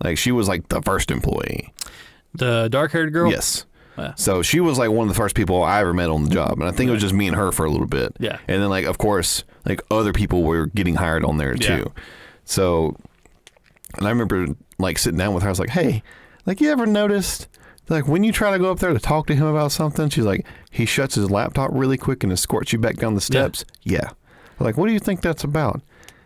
Speaker 1: Like she was like the first employee.
Speaker 2: The dark-haired girl?
Speaker 1: Yes.
Speaker 2: Yeah.
Speaker 1: So she was like one of the first people I ever met on the job, and I think it was just me and her for a little bit.
Speaker 2: Yeah.
Speaker 1: And then like of course like other people were getting hired on there too. So, and I remember like sitting down with her. I was like, hey, like you ever noticed like when you try to go up there to talk to him about something, she's like, he shuts his laptop really quick and escorts you back down the steps. Yeah. I'm like, what do you think that's about?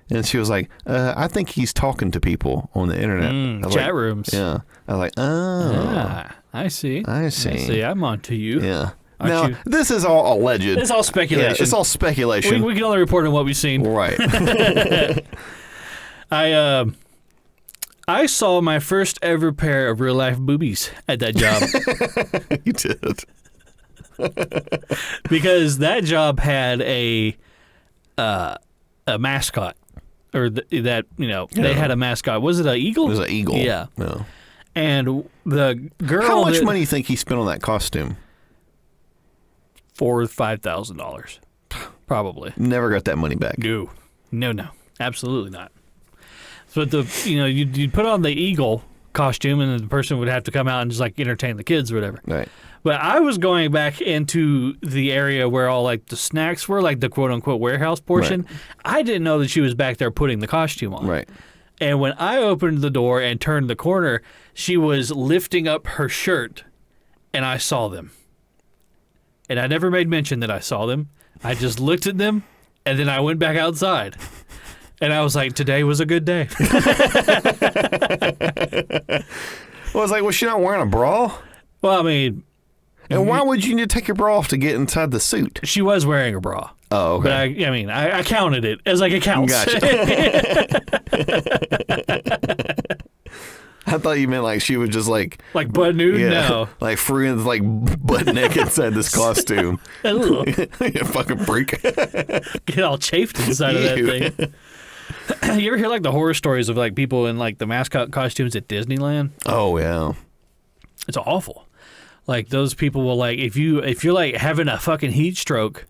Speaker 1: And she was like, I think he's talking to people on the internet.
Speaker 2: Chat rooms.
Speaker 1: Yeah. I was like, oh.
Speaker 2: Yeah, I see. I'm on to you.
Speaker 1: Yeah. Now, this is all alleged.
Speaker 2: It's all speculation.
Speaker 1: Yeah, it's all speculation.
Speaker 2: We can only report on what we've seen.
Speaker 1: Right.
Speaker 2: I saw my first ever pair of real life boobies at that job.
Speaker 1: You did.
Speaker 2: Because that job had a mascot, or they had a mascot. Was it an eagle?
Speaker 1: It was an eagle.
Speaker 2: Yeah.
Speaker 1: No.
Speaker 2: And the girl.
Speaker 1: How much money do you think he spent on that costume?
Speaker 2: $4,000 or $5,000, probably.
Speaker 1: Never got that money back.
Speaker 2: No, absolutely not. But you'd put on the eagle costume, and the person would have to come out and just like entertain the kids or whatever.
Speaker 1: Right.
Speaker 2: But I was going back into the area where all like the snacks were, like the quote unquote warehouse portion. Right. I didn't know that she was back there putting the costume on.
Speaker 1: Right.
Speaker 2: And when I opened the door and turned the corner, she was lifting up her shirt, and I saw them. And I never made mention that I saw them. I just looked at them, and then I went back outside. And I was like, today was a good day.
Speaker 1: Well, it's like, was she not wearing a bra?
Speaker 2: Well, I mean...
Speaker 1: And why would you need to take your bra off to get inside the suit?
Speaker 2: She was wearing a bra.
Speaker 1: Oh, okay.
Speaker 2: But I counted it as like it counts.
Speaker 1: Gotcha. I thought you meant like she was just like
Speaker 2: butt nude. Yeah, no,
Speaker 1: like free and like butt naked inside this costume. You fucking freak.
Speaker 2: Get all chafed inside of that thing. You ever hear like the horror stories of like people in like the mascot costumes at Disneyland?
Speaker 1: Oh yeah,
Speaker 2: it's awful. Like those people will like if you're like having a fucking heat stroke,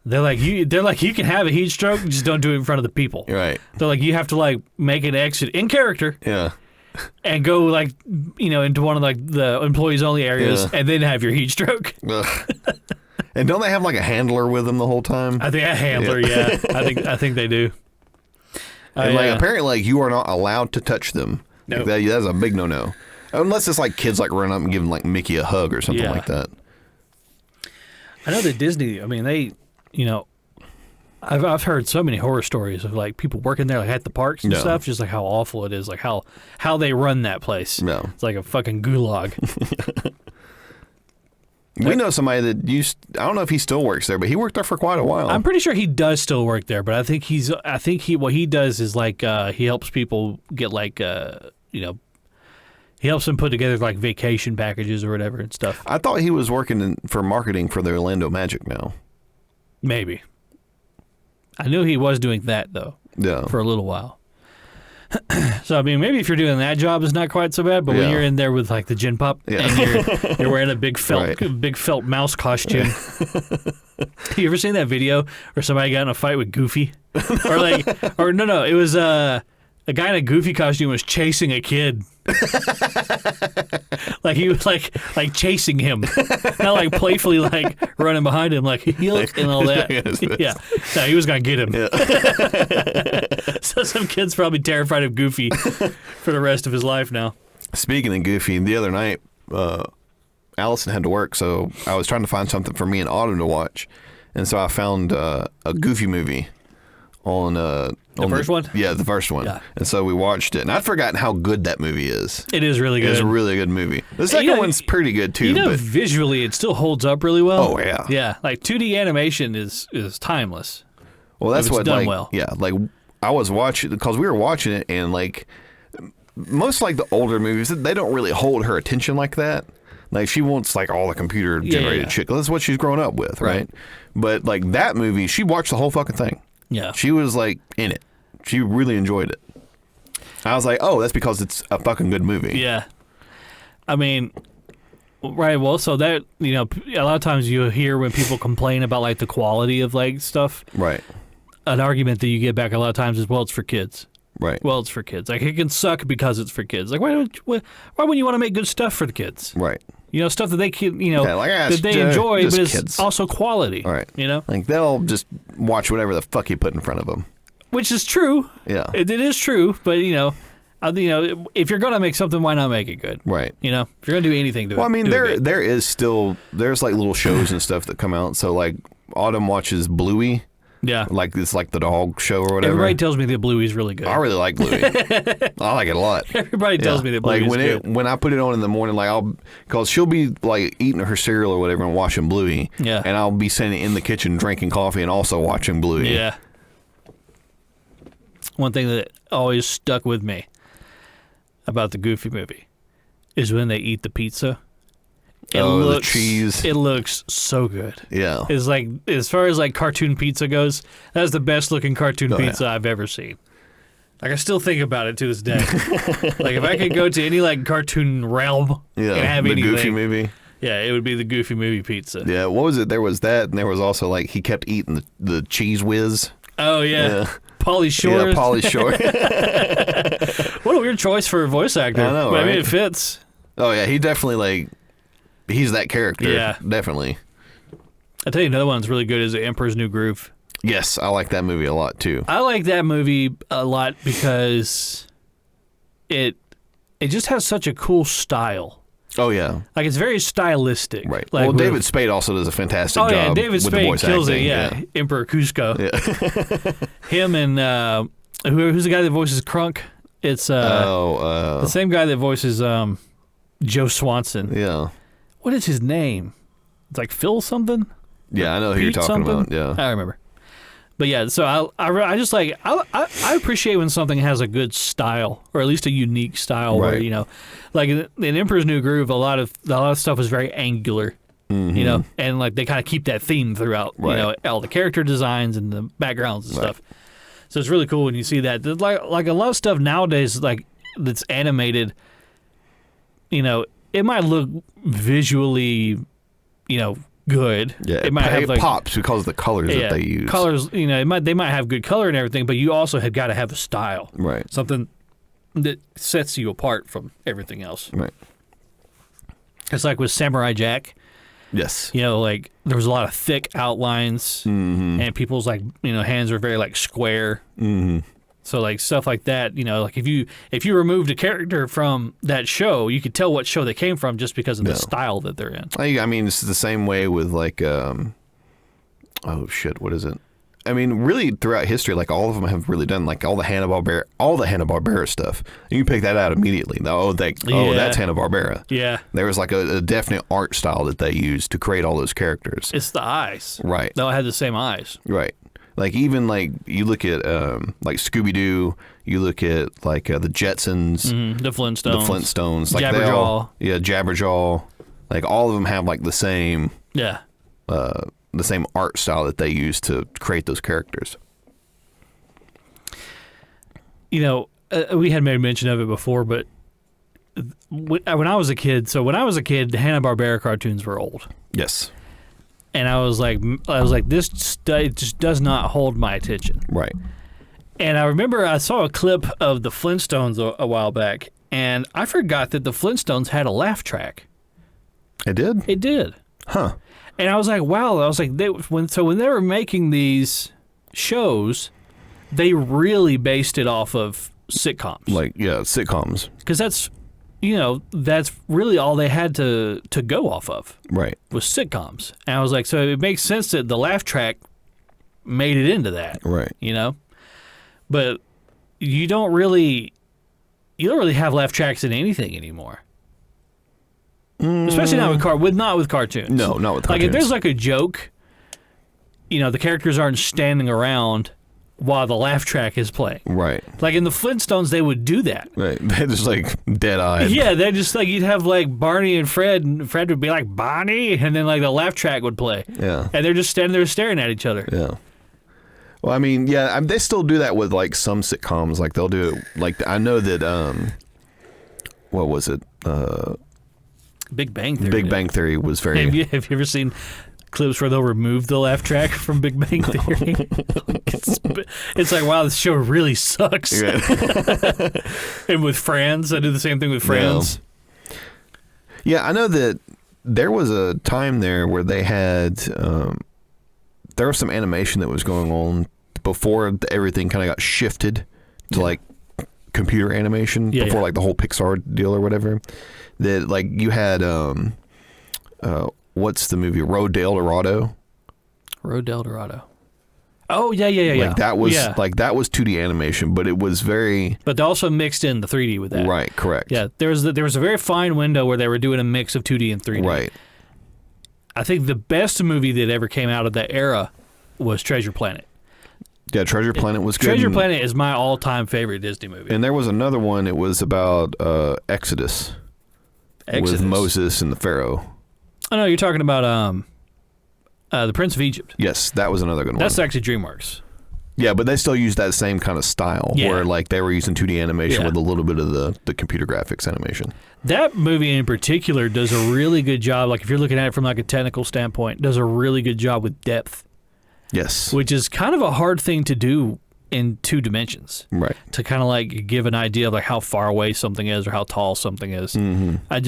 Speaker 2: they're like you can have a heat stroke, just don't do it in front of the people.
Speaker 1: Right.
Speaker 2: They're like you have to like make an exit in character.
Speaker 1: Yeah.
Speaker 2: And go like into one of like the employees only areas, and then have your heat stroke.
Speaker 1: And don't they have like a handler with them the whole time?
Speaker 2: I think a handler. Yeah. I think they do.
Speaker 1: And like apparently like you are not allowed to touch them.
Speaker 2: Nope.
Speaker 1: Like, that's a big no. Unless it's like kids like run up and giving like Mickey a hug or something like that.
Speaker 2: I know that Disney, I mean, they, I've heard so many horror stories of like people working there like at the parks and stuff, just like how awful it is, like how they run that place.
Speaker 1: No.
Speaker 2: It's like a fucking gulag.
Speaker 1: We know somebody that I don't know if he still works there, but he worked there for quite a while.
Speaker 2: I'm pretty sure he does still work there, but I think what he does is like he helps people get like he helps them put together like vacation packages or whatever and stuff.
Speaker 1: I thought he was working for marketing for the Orlando Magic now.
Speaker 2: Maybe. I knew he was doing that though. Yeah. For a little while. So I mean, maybe if you're doing that job, it's not quite so bad. But when you're in there with like the gin pop and you're wearing a big felt mouse costume. You ever seen that video where somebody got in a fight with Goofy? No, it was a guy in a Goofy costume was chasing a kid. Like he was like chasing him, not like playfully like running behind him like look and all that. Yeah, no, he was gonna get him. Yeah. So some kid's probably terrified of Goofy for the rest of his life now.
Speaker 1: Speaking of Goofy, the other night, Allison had to work, so I was trying to find something for me and Autumn to watch, and so I found a Goofy movie on the
Speaker 2: first one?
Speaker 1: Yeah, the first one. Yeah. And so we watched it. And I'd forgotten how good that movie is.
Speaker 2: It is really good.
Speaker 1: It's a really good movie. The second one's pretty good too.
Speaker 2: But visually it still holds up really well.
Speaker 1: Oh yeah.
Speaker 2: Yeah. Like 2D animation is timeless.
Speaker 1: Well, that's what
Speaker 2: done
Speaker 1: like
Speaker 2: well.
Speaker 1: Yeah, like I was watching because we were watching it and like most like the older movies, they don't really hold her attention like that. Like she wants like all the computer generated shit. That's what she's grown up with, right? But like that movie, she watched the whole fucking thing. Yeah. She was like in it. She really enjoyed it. I was like, oh, that's because it's a fucking good movie.
Speaker 2: Yeah. I mean, right. Well, so that, a lot of times you hear when people complain about like the quality of like stuff.
Speaker 1: Right.
Speaker 2: An argument that you get back a lot of times is, well, it's for kids.
Speaker 1: Right.
Speaker 2: Well, it's for kids. Like it can suck because it's for kids. Like why wouldn't you want to make good stuff for the kids?
Speaker 1: Right.
Speaker 2: Stuff that they can, that they enjoy, but it's
Speaker 1: kids.
Speaker 2: Also quality.
Speaker 1: Right. Like they'll just watch whatever the fuck you put in front of them.
Speaker 2: Which is true.
Speaker 1: Yeah.
Speaker 2: It is true, but if you're gonna make something, why not make it good?
Speaker 1: Right.
Speaker 2: If you're gonna do anything to it.
Speaker 1: Well, I mean, there's like little shows and stuff that come out. So like Autumn watches Bluey. Yeah. Like it's like the dog show or whatever.
Speaker 2: Everybody tells me that Bluey's really good.
Speaker 1: I really like Bluey. I like it a lot.
Speaker 2: Everybody tells me that Bluey's good.
Speaker 1: When I put it on in the morning, like because she'll be like eating her cereal or whatever and watching Bluey. Yeah. And I'll be sitting in the kitchen drinking coffee and also watching Bluey.
Speaker 2: Yeah. one thing that always stuck with me about the Goofy movie is when they eat the pizza.
Speaker 1: The cheese.
Speaker 2: It looks so good.
Speaker 1: Yeah.
Speaker 2: It's like, as far as like cartoon pizza goes, that's the best looking cartoon pizza I've ever seen. Like, I still think about it to this day. Like, if I could go to any like cartoon realm and have
Speaker 1: the
Speaker 2: anything,
Speaker 1: Goofy movie.
Speaker 2: yeah, it would be the Goofy movie pizza.
Speaker 1: Yeah, what was it? There was that, and there was also like he kept eating the cheese whiz.
Speaker 2: Oh yeah. Pauly Shore.
Speaker 1: Yeah, Pauly Shore.
Speaker 2: What a weird choice for a voice actor.
Speaker 1: I know,
Speaker 2: but
Speaker 1: right?
Speaker 2: I mean, it fits.
Speaker 1: Oh yeah, he definitely like he's that character.
Speaker 2: Yeah,
Speaker 1: definitely.
Speaker 2: I tell you, another one that's really good is The Emperor's New Groove.
Speaker 1: Yes, I like that movie a lot too.
Speaker 2: I like that movie a lot because it just has such a cool style.
Speaker 1: Oh yeah,
Speaker 2: Like, it's very stylistic.
Speaker 1: right.
Speaker 2: Like,
Speaker 1: well, David Spade also does a fantastic job.
Speaker 2: yeah, David
Speaker 1: with the
Speaker 2: Spade
Speaker 1: voice
Speaker 2: kills
Speaker 1: acting.
Speaker 2: it. Yeah, Emperor Cusco.
Speaker 1: Yeah.
Speaker 2: Him and who's the guy that voices Crunk? It's the same guy that voices Joe Swanson.
Speaker 1: Yeah.
Speaker 2: What is his name? It's like Phil something.
Speaker 1: Yeah, I know who you're
Speaker 2: Pete
Speaker 1: talking
Speaker 2: something?
Speaker 1: about. Yeah.
Speaker 2: I remember. But yeah, so I just like I appreciate when something has a good style, or at least a unique style,
Speaker 1: Right.
Speaker 2: where, you know, like in Emperor's New Groove, a lot of stuff is very angular, you know, and like they kind of keep that theme throughout,
Speaker 1: Right.
Speaker 2: you know, all the character designs and the backgrounds and stuff. So it's really cool when you see that. Like a lot of stuff nowadays, like that's animated, you know, it might look visually, you know, good.
Speaker 1: Yeah,
Speaker 2: it might have like
Speaker 1: pops because of the colors that they use.
Speaker 2: colors, you know, they might have good color and everything, but you also have got to have a style,
Speaker 1: Right.
Speaker 2: something that sets you apart from everything else.
Speaker 1: Right.
Speaker 2: It's like with Samurai Jack,
Speaker 1: Yes.
Speaker 2: you know, like there was a lot of thick outlines, and people's like, you know, hands are very like square. So like stuff like that, you know, like if you removed a character from that show, you could tell what show they came from just because of the style that they're in.
Speaker 1: I mean, it's the same way with like, oh shit, what is it? I mean, really throughout history, like all of them have really done like all the Hanna-Barbera stuff. You can pick that out immediately. That's Hanna-Barbera.
Speaker 2: Yeah,
Speaker 1: There was like a definite art style that they used to create all those characters.
Speaker 2: it's the eyes.
Speaker 1: Right.
Speaker 2: They all had the same eyes.
Speaker 1: Right. Like even like you look at like Scooby-Doo, you look at like the Jetsons,
Speaker 2: The Flintstones.
Speaker 1: like
Speaker 2: Jabberjaw.
Speaker 1: Jabberjaw. Like all of them have like the same art style that they use to create those characters.
Speaker 2: You know, we had made mention of it before, but when I was a kid, the Hanna-Barbera cartoons were old.
Speaker 1: Yes.
Speaker 2: And I was like, this just does not hold my attention.
Speaker 1: Right.
Speaker 2: And I remember I saw a clip of the Flintstones a while back, and I forgot that the Flintstones had a laugh track.
Speaker 1: It did?
Speaker 2: It did.
Speaker 1: Huh.
Speaker 2: And I was like, wow. I was like, when they were making these shows, they really based it off of sitcoms.
Speaker 1: Like, yeah, sitcoms.
Speaker 2: Because that's really all they had to go off of.
Speaker 1: Right.
Speaker 2: Was sitcoms. And I was like, so it makes sense that the laugh track made it into that.
Speaker 1: Right.
Speaker 2: You know? But you don't really have laugh tracks in anything anymore. Especially not with cartoons.
Speaker 1: No, not with cartoons.
Speaker 2: Like if there's like a joke, you know, the characters aren't standing around while the laugh track is playing.
Speaker 1: Right.
Speaker 2: Like in the Flintstones, they would do that.
Speaker 1: Right. They're just like dead-eyed.
Speaker 2: Yeah, they're just like, you'd have like Barney and Fred would be like, Barney, and then like the laugh track would play.
Speaker 1: Yeah.
Speaker 2: And they're just standing there staring at each other.
Speaker 1: Yeah. Well, I mean, yeah, they still do that with like some sitcoms. Like they'll do it. Like I know that. What was it?
Speaker 2: Big Bang Theory.
Speaker 1: Big Bang Theory was very.
Speaker 2: Have you ever seen clips where they'll remove the laugh track from Big Bang Theory? It's like, wow, this show really sucks.
Speaker 1: Yeah.
Speaker 2: And with Friends, I do the same thing with Friends.
Speaker 1: Yeah, I know that there was a time there where they had. There was some animation that was going on before everything kind of got shifted to like computer animation before like the whole Pixar deal or whatever. That like you had what's the movie Road to El Dorado?
Speaker 2: Road to El Dorado. Oh yeah.
Speaker 1: Like that was like that was 2D animation, but it was very.
Speaker 2: But they also mixed in the 3D with that.
Speaker 1: Right. Correct.
Speaker 2: Yeah. There was a very fine window where they were doing a mix of 2D and 3D.
Speaker 1: Right.
Speaker 2: I think the best movie that ever came out of that era was Treasure Planet.
Speaker 1: Yeah, Treasure Planet was good.
Speaker 2: Treasure Planet is my all-time favorite Disney movie.
Speaker 1: And there was another one. It was about Exodus with Moses and the Pharaoh.
Speaker 2: Oh, no, you're talking about the Prince of Egypt.
Speaker 1: Yes, that was another good one.
Speaker 2: That's actually DreamWorks.
Speaker 1: Yeah, but they still use that same kind of style where like they were using 2D animation with a little bit of the computer graphics animation.
Speaker 2: That movie in particular does a really good job. Like if you're looking at it from like a technical standpoint, does a really good job with depth.
Speaker 1: Yes.
Speaker 2: Which is kind of a hard thing to do in 2 dimensions.
Speaker 1: Right.
Speaker 2: To kind of like give an idea of like how far away something is or how tall something is.
Speaker 1: Mm-hmm.
Speaker 2: I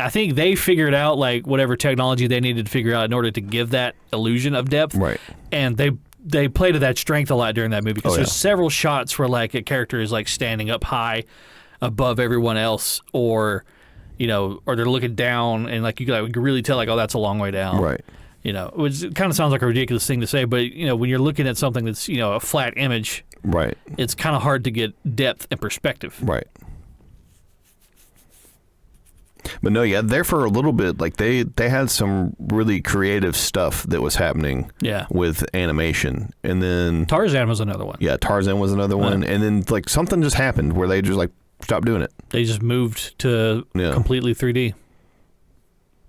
Speaker 2: think they figured out like whatever technology they needed to figure out in order to give that illusion of depth.
Speaker 1: Right.
Speaker 2: And they play to that strength a lot during that movie because there's several shots where like a character is like standing up high above everyone else, or or they're looking down and like you can really tell like, oh, that's a long way down.
Speaker 1: Right.
Speaker 2: Which kind of sounds like a ridiculous thing to say, but when you're looking at something that's a flat image,
Speaker 1: right,
Speaker 2: it's kind of hard to get depth and perspective.
Speaker 1: Right. But no, yeah, there for a little bit, like they had some really creative stuff that was happening.
Speaker 2: Yeah.
Speaker 1: With animation, and then
Speaker 2: Tarzan was another one.
Speaker 1: Yeah, Tarzan was another one, and then like something just happened where they just like stopped doing it.
Speaker 2: They just moved to completely 3D.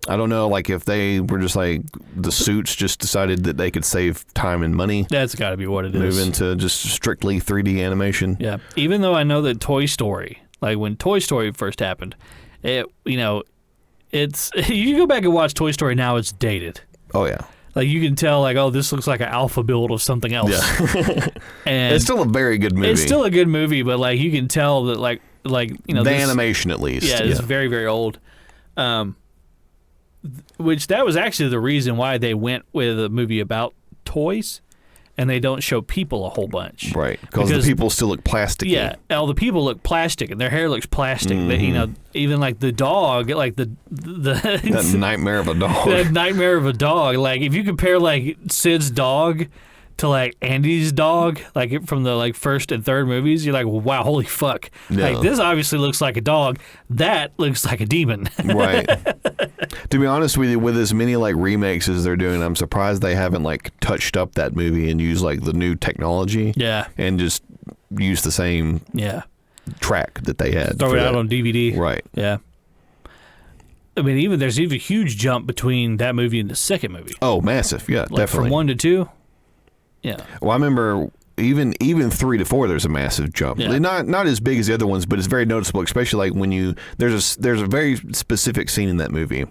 Speaker 1: I don't know, like if they were just like the suits just decided that they could save time and money.
Speaker 2: That's got to be what it is.
Speaker 1: Move into just strictly 3D animation.
Speaker 2: Yeah. Even though I know that Toy Story, like when Toy Story first happened, it's you go back and watch Toy Story now, it's dated.
Speaker 1: Oh yeah.
Speaker 2: Like you can tell, like, oh, this looks like an alpha build of something else.
Speaker 1: Yeah. And it's still a very good movie.
Speaker 2: It's still a good movie, but like you can tell that the
Speaker 1: animation at least.
Speaker 2: Yeah, it's very, very old. Which that was actually the reason why they went with a movie about toys, and they don't show people a whole bunch.
Speaker 1: Right, because the people still look plasticky.
Speaker 2: Yeah, all the people look plastic, and their hair looks plastic. Mm-hmm. Even like the dog, like the
Speaker 1: that nightmare of a dog.
Speaker 2: That nightmare of a dog. Like if you compare like Sid's dog to like Andy's dog, like from the like first and third movies, you're like, wow, holy fuck! Yeah. Like this obviously looks like a dog. That looks like a demon.
Speaker 1: Right. To be honest with you, with as many like remakes as they're doing, I'm surprised they haven't like touched up that movie and used like the new technology.
Speaker 2: Yeah.
Speaker 1: And just used the same track that they had.
Speaker 2: Throw it out on DVD.
Speaker 1: Right.
Speaker 2: Yeah. I mean, there's even a huge jump between that movie and the second movie.
Speaker 1: Oh, massive! Yeah,
Speaker 2: like
Speaker 1: definitely.
Speaker 2: From 1 to 2. Yeah.
Speaker 1: Well, I remember even 3 to 4, there's a massive jump.
Speaker 2: Yeah.
Speaker 1: Not as big as the other ones, but it's very noticeable. Especially like when there's a very specific scene in that movie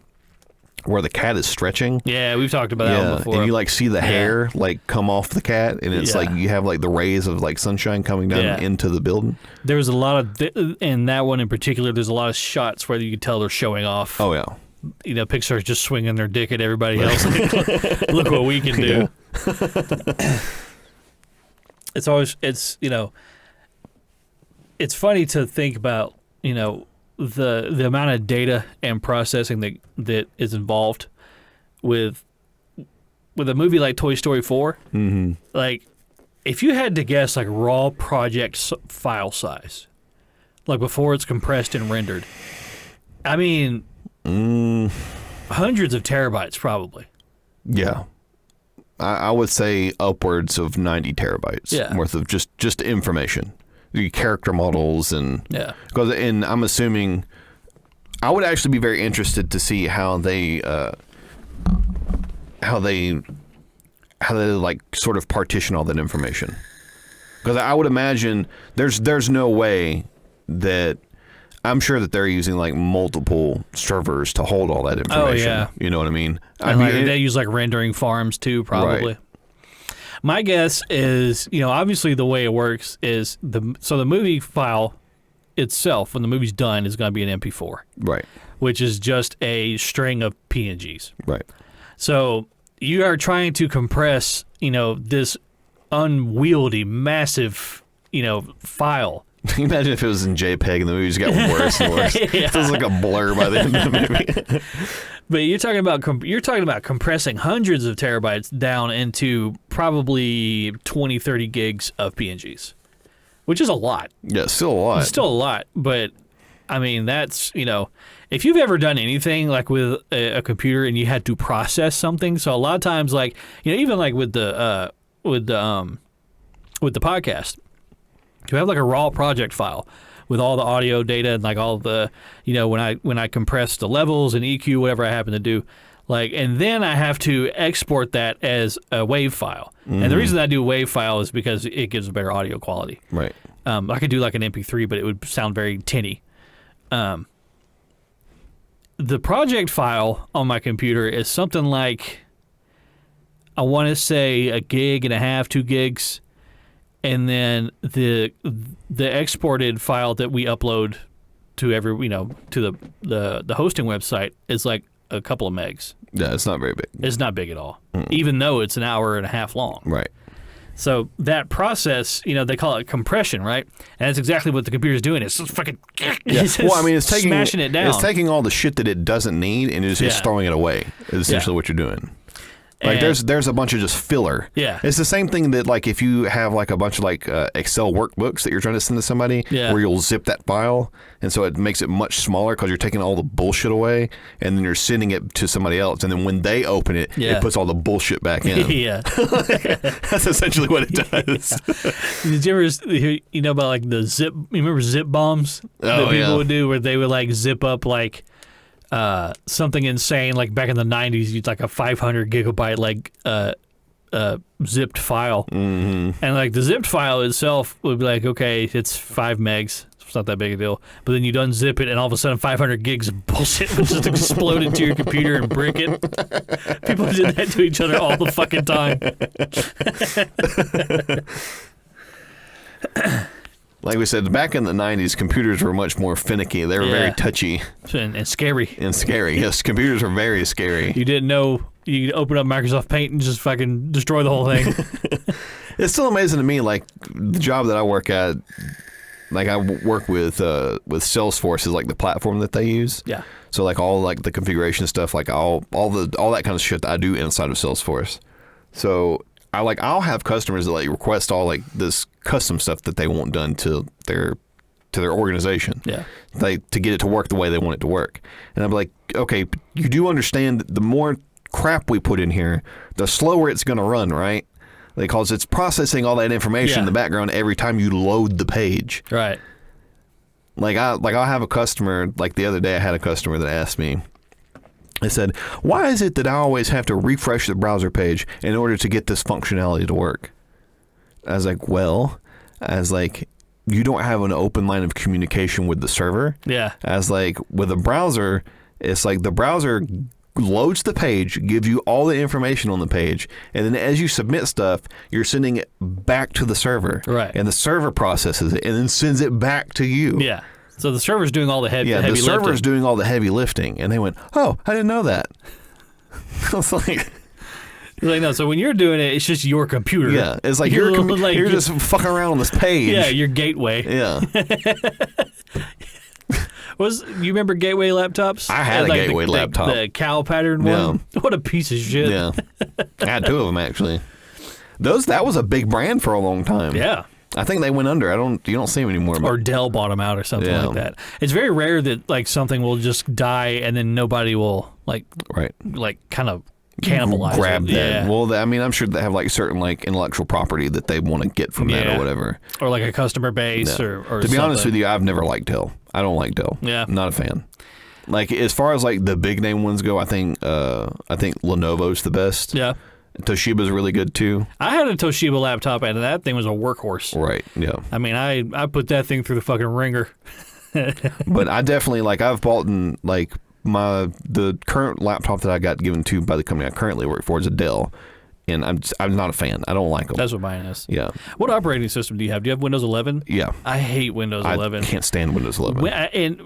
Speaker 1: where the cat is stretching.
Speaker 2: Yeah, we've talked about that one before.
Speaker 1: And you like see the hair like come off the cat, and it's like you have like the rays of like sunshine coming down into the building.
Speaker 2: There was a lot of in that one in particular. There's a lot of shots where you can tell they're showing off.
Speaker 1: Oh yeah.
Speaker 2: Pixar's just swinging their dick at everybody else. Look what we can do. It's always it's funny to think about the amount of data and processing that is involved with a movie like Toy Story 4.
Speaker 1: Mm-hmm.
Speaker 2: Like if you had to guess like raw project file size, like before it's compressed and rendered, I mean. Hundreds of terabytes, probably.
Speaker 1: Yeah, I would say upwards of 90 terabytes worth of just information, the character models and and I'm assuming I would actually be very interested to see how they like sort of partition all that information, because I would imagine there's no way that. I'm sure that they're using like multiple servers to hold all that information.
Speaker 2: Oh, yeah.
Speaker 1: You know what I mean?
Speaker 2: They use like rendering farms too, probably. Right. My guess is, obviously the way it works is the movie file itself, when the movie's done, is going to be an MP4.
Speaker 1: Right.
Speaker 2: Which is just a string of PNGs.
Speaker 1: Right.
Speaker 2: So you are trying to compress, this unwieldy, massive, file.
Speaker 1: Can you imagine if it was in JPEG and the movie just got worse and worse? It feels like a blur by the end of the movie.
Speaker 2: But you're talking about compressing hundreds of terabytes down into probably 20, 30 gigs of PNGs, which is a lot.
Speaker 1: Yeah, still a lot.
Speaker 2: It's still a lot, but I mean that's if you've ever done anything like with a computer and you had to process something, so a lot of times like even like with the with the podcast, to have like a raw project file with all the audio data and like all the, when I compress the levels and EQ, whatever I happen to do, like, and then I have to export that as a WAV file. Mm-hmm. And the reason I do a WAV file is because it gives a better audio quality.
Speaker 1: Right.
Speaker 2: I could do like an MP3, but it would sound very tinny. The project file on my computer is something like, I want to say 1.5 gigs, 2 gigs, and then the exported file that we upload to to the hosting website is like a couple of megs.
Speaker 1: Yeah, it's not very big.
Speaker 2: It's not big at all, even though it's 1.5 hours long.
Speaker 1: Right.
Speaker 2: So that process, they call it compression, right? And that's exactly what the computer's doing. It's just fucking
Speaker 1: well, I mean, it's taking
Speaker 2: smashing it down.
Speaker 1: It's taking all the shit that it doesn't need and it's just throwing it away. Is essentially what you're doing. Like there's a bunch of just filler.
Speaker 2: Yeah.
Speaker 1: It's the same thing that like if you have like a bunch of like Excel workbooks that you're trying to send to somebody where you'll zip that file and so it makes it much smaller because you're taking all the bullshit away and then you're sending it to somebody else and then when they open it, it puts all the bullshit back in.
Speaker 2: Yeah.
Speaker 1: That's essentially what it does.
Speaker 2: Did you ever about like the zip? You remember zip bombs that people would do where they would like zip up like something insane, like back in the 90s, you'd like a 500 gigabyte like zipped file, and like the zipped file itself would be like, okay, it's 5 megs, it's not that big a deal, but then you'd unzip it and all of a sudden 500 gigs of bullshit would just explode into your computer and brick it. People did that to each other all the fucking time.
Speaker 1: Like we said, back in the 90s, computers were much more finicky. They were very touchy.
Speaker 2: And scary.
Speaker 1: And scary. Yes, computers were very scary.
Speaker 2: You didn't know you could open up Microsoft Paint and just fucking destroy the whole thing.
Speaker 1: It's still amazing to me, like, the job that I work at, like, I work with Salesforce is, like, the platform that they use.
Speaker 2: Yeah.
Speaker 1: So, like, all, like, the configuration stuff, like, all that kind of shit that I do inside of Salesforce. So I'll have customers that like request all like this custom stuff that they want done to their organization.
Speaker 2: Yeah.
Speaker 1: To get it to work the way they want it to work. And I'm like, okay, you do understand that the more crap we put in here, the slower it's going to run, right? Because it's processing all that information in the background every time you load the page.
Speaker 2: Right.
Speaker 1: I'll have a customer, like the other day I had a customer that asked me, I said, why is it that I always have to refresh the browser page in order to get this functionality to work? I was like, you don't have an open line of communication with the server.
Speaker 2: Yeah.
Speaker 1: I was like, with a browser, it's like the browser loads the page, gives you all the information on the page, and then as you submit stuff, you're sending it back to the server.
Speaker 2: Right.
Speaker 1: And the server processes it and then sends it back to you.
Speaker 2: Yeah. So the server's doing all the heavy
Speaker 1: lifting.
Speaker 2: lifting.
Speaker 1: Yeah, the server's doing all the heavy lifting. And they went, oh, I didn't know that. I was like...
Speaker 2: no, so when you're doing it, it's just your computer.
Speaker 1: Yeah, it's like you're just fucking around on this page.
Speaker 2: Yeah, your gateway.
Speaker 1: Yeah.
Speaker 2: You remember Gateway laptops?
Speaker 1: I had a Gateway laptop.
Speaker 2: The cow pattern one? What a piece of shit.
Speaker 1: Yeah. I had 2 of them, actually. That was a big brand for a long time.
Speaker 2: Yeah.
Speaker 1: I think they went under. You don't see them anymore.
Speaker 2: Or Dell bought them out or something like that. It's very rare that like something will just die and then nobody will like kind of cannibalize
Speaker 1: grab
Speaker 2: it.
Speaker 1: that.
Speaker 2: Yeah.
Speaker 1: Well, I mean, I'm sure they have like certain like intellectual property that they want to get from that or whatever.
Speaker 2: Or like a customer base or
Speaker 1: to be honest with you, I've never liked Dell. I don't like Dell.
Speaker 2: Yeah.
Speaker 1: I'm not a fan. Like as far as like the big name ones go, I think Lenovo's the best.
Speaker 2: Yeah.
Speaker 1: Toshiba's really good too.
Speaker 2: I had a Toshiba laptop and that thing was a workhorse.
Speaker 1: Right, yeah.
Speaker 2: I mean, I put that thing through the fucking ringer.
Speaker 1: But I definitely, like, I've bought in, like, the current laptop that I got given to by the company I currently work for is a Dell. And I'm not a fan. I don't like them.
Speaker 2: That's what mine is.
Speaker 1: Yeah.
Speaker 2: What operating system do you have? Do you have Windows 11?
Speaker 1: Yeah.
Speaker 2: I hate Windows 11.
Speaker 1: I can't stand Windows 11.
Speaker 2: And,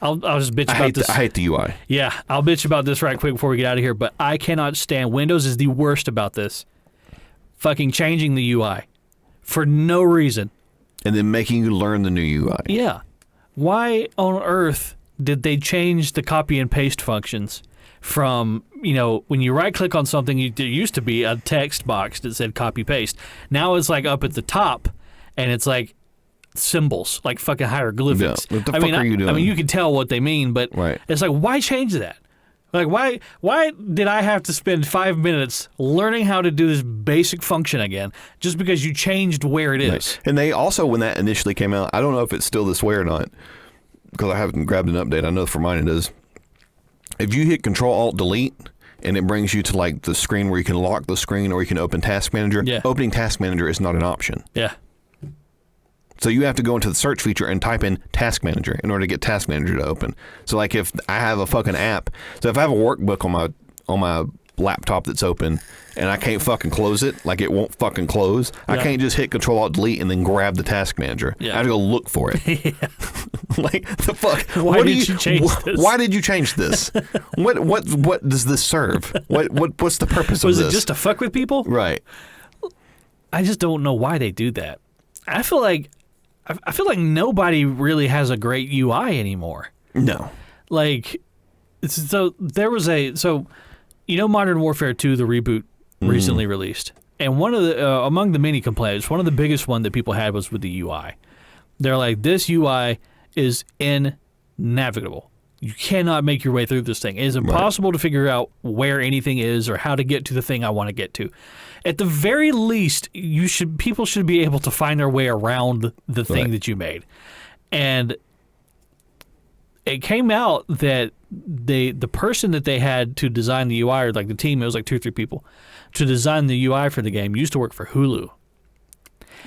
Speaker 2: I'll just bitch about this.
Speaker 1: I hate the UI.
Speaker 2: Yeah, I'll bitch about this right quick before we get out of here, but I cannot stand. Windows is the worst about this. Fucking changing the UI for no reason.
Speaker 1: And then making you learn the new UI.
Speaker 2: Yeah. Why on earth did they change the copy and paste functions from, when you right click on something, there used to be a text box that said copy paste. Now it's like up at the top and it's like symbols, like fucking hieroglyphics.
Speaker 1: Yeah. What the fuck are you doing?
Speaker 2: I mean, you can tell what they mean, but
Speaker 1: right.
Speaker 2: It's like, why change that? Like, why did I have to spend 5 minutes learning how to do this basic function again just because you changed where it is?
Speaker 1: Right. And they also, when that initially came out, I don't know if it's still this way or not, because I haven't grabbed an update. I know for mine it is. If you hit Control-Alt-Delete and it brings you to like the screen where you can lock the screen or you can open Task Manager, opening Task Manager is not an option.
Speaker 2: Yeah.
Speaker 1: So you have to go into the search feature and type in Task Manager in order to get Task Manager to open. So like if I have a fucking app, so if I have a workbook on my laptop that's open and I can't fucking close it, like it won't fucking close, I can't just hit Control-Alt-Delete and then grab the Task Manager. I have to go look for it. Like the fuck?
Speaker 2: Why did you change this?
Speaker 1: Why did you change this? What does this serve? What's the purpose of this?
Speaker 2: Was it just to fuck with people?
Speaker 1: Right.
Speaker 2: I just don't know why they do that. I feel like nobody really has a great UI anymore.
Speaker 1: No.
Speaker 2: Like, so there was Modern Warfare 2, the reboot, recently released. And one of the, among the many complaints, one of the biggest one that people had was with the UI. They're like, this UI is innavigable. You cannot make your way through this thing. It is impossible to figure out where anything is or how to get to the thing I want to get to. At the very least, people should be able to find their way around the thing that you made. And it came out that the person that they had to design the UI, or like the team, it was like 2 or 3 people, to design the UI for the game used to work for Hulu.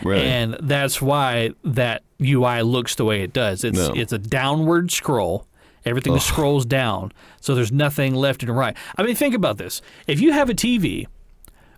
Speaker 1: Really?
Speaker 2: And that's why that UI looks the way it does. It's a downward scroll. Everything scrolls down, so there's nothing left and right. I mean, think about this. If you have a TV,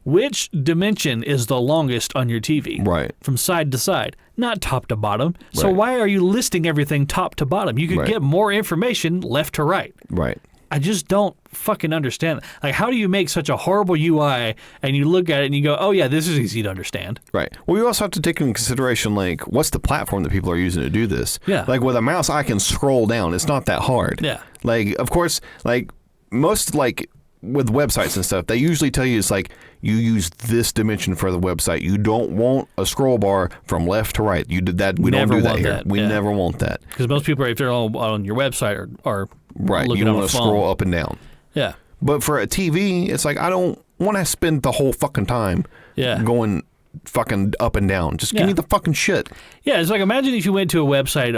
Speaker 2: which dimension is the longest on your TV?
Speaker 1: Right.
Speaker 2: From side to side, not top to bottom. So why are you listing everything top to bottom? You could get more information left to right. Right. I just don't fucking understand it. Like, how do you make such a horrible UI and you look at it and you go, oh, yeah, this is easy to understand?
Speaker 1: Right. Well, you also have to take into consideration, like, what's the platform that people are using to do this?
Speaker 2: Yeah.
Speaker 1: Like, with a mouse, I can scroll down. It's not that hard.
Speaker 2: Yeah.
Speaker 1: Like, of course, like, most, like, with websites and stuff, they usually tell you it's like, you use this dimension for the website. You don't want a scroll bar from left to right. You did that. We don't do that here. We never want that.
Speaker 2: Because most people, if they're on your website, are
Speaker 1: right. You don't want to scroll up and down.
Speaker 2: Yeah.
Speaker 1: But for a TV, it's like, I don't want to spend the whole fucking time going fucking up and down. Just give me the fucking shit.
Speaker 2: Yeah, it's like, imagine if you went to a website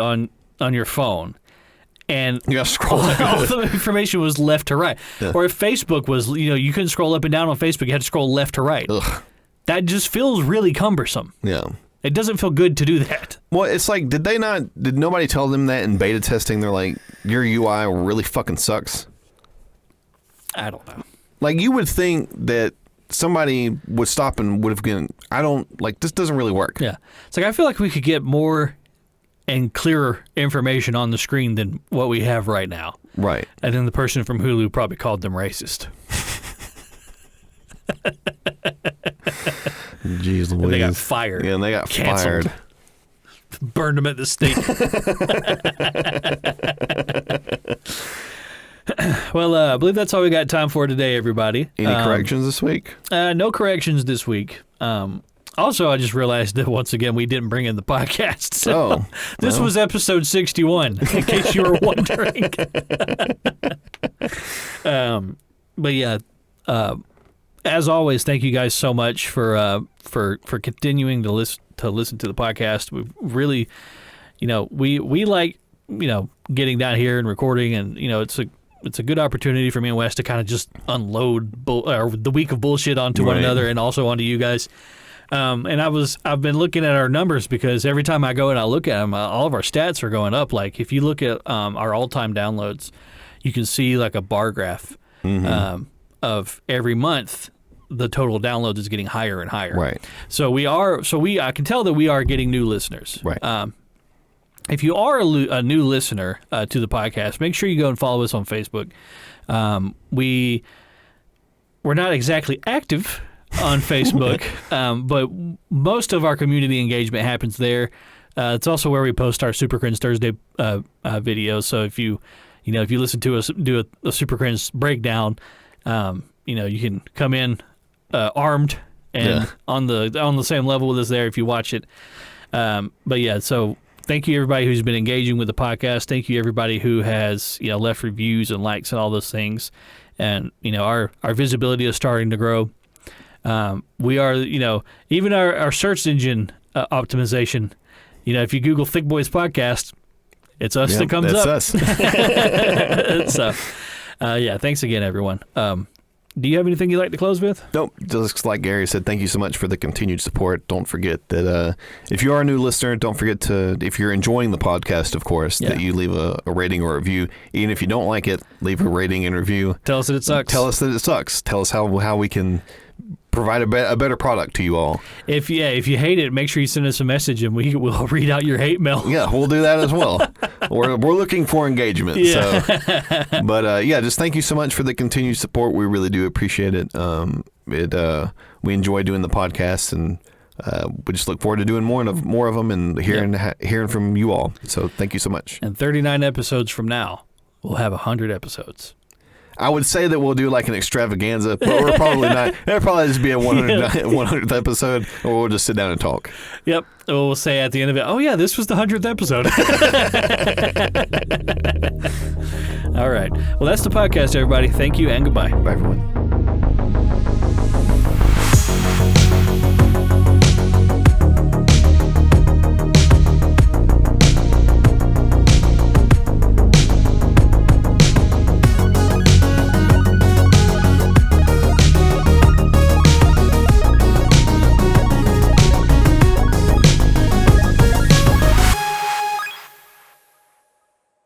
Speaker 2: on your phone and
Speaker 1: scroll
Speaker 2: all the information was left to right. Yeah. Or if Facebook was, you couldn't scroll up and down on Facebook, you had to scroll left to right.
Speaker 1: Ugh.
Speaker 2: That just feels really cumbersome.
Speaker 1: Yeah.
Speaker 2: It doesn't feel good to do that.
Speaker 1: Well, it's like, did nobody tell them that in beta testing? They're like, your UI really fucking sucks?
Speaker 2: I don't know.
Speaker 1: Like, you would think that somebody would stop and would have been, this doesn't really work.
Speaker 2: Yeah. It's like, I feel like we could get more and clearer information on the screen than what we have right now.
Speaker 1: Right.
Speaker 2: And then the person from Hulu probably called them racist.
Speaker 1: Jeez Louise.
Speaker 2: And they got fired.
Speaker 1: Yeah, and they got
Speaker 2: canceled.
Speaker 1: Fired.
Speaker 2: Burned them at the stake. Well, I believe that's all we got time for today, everybody.
Speaker 1: Any corrections this week?
Speaker 2: No corrections this week. Also, I just realized that once again we didn't bring in the podcast. So this was episode 61, in case you were wondering. But yeah, as always, thank you guys so much for continuing to listen to the podcast. We really, we like getting down here and recording, and it's a good opportunity for me and Wes to kind of just unload the week of bullshit onto one another and also onto you guys. And I've been looking at our numbers, because every time I go and I look at them, all of our stats are going up. Like, if you look at our all-time downloads, you can see like a bar graph of every month. The total downloads is getting higher and higher.
Speaker 1: Right.
Speaker 2: So I can tell that we are getting new listeners.
Speaker 1: Right.
Speaker 2: If you are a new listener to the podcast, make sure you go and follow us on Facebook. We're not exactly active on Facebook, but most of our community engagement happens there. It's also where we post our Super Cringe Thursday videos. So if you listen to us do a Super Cringe breakdown, you can come in armed and on the same level with us there if you watch it. But yeah, so thank you everybody who's been engaging with the podcast. Thank you everybody who has left reviews and likes and all those things. And our visibility is starting to grow. We are even our search engine optimization. If you Google Thicc Bois podcast, it's us that comes up.
Speaker 1: That's us.
Speaker 2: So, thanks again, everyone. Do you have anything you'd like to close with?
Speaker 1: Nope. Just like Gary said, thank you so much for the continued support. Don't forget that if you are a new listener, don't forget to, if you're enjoying the podcast, of course, that you leave a rating or a review. Even if you don't like it, leave a rating and review.
Speaker 2: Tell us that it sucks.
Speaker 1: Tell us that it sucks. Tell us how we can provide a better product to you all.
Speaker 2: If you hate it, make sure you send us a message and we'll read out your hate mail.
Speaker 1: Yeah, we'll do that as well. We're looking for engagement.
Speaker 2: Yeah.
Speaker 1: So, but just thank you so much for the continued support. We really do appreciate it. We enjoy doing the podcast, and we just look forward to doing more of them and hearing from you all. So thank you so much.
Speaker 2: And 39 episodes from now, we'll have 100 episodes.
Speaker 1: I would say that we'll do like an extravaganza, but we're probably not. It'll probably just be a 100th episode, or we'll just sit down and talk.
Speaker 2: Yep. We'll say at the end of it, oh, yeah, this was the 100th episode. All right. Well, that's the podcast, everybody. Thank you and goodbye.
Speaker 1: Bye, everyone.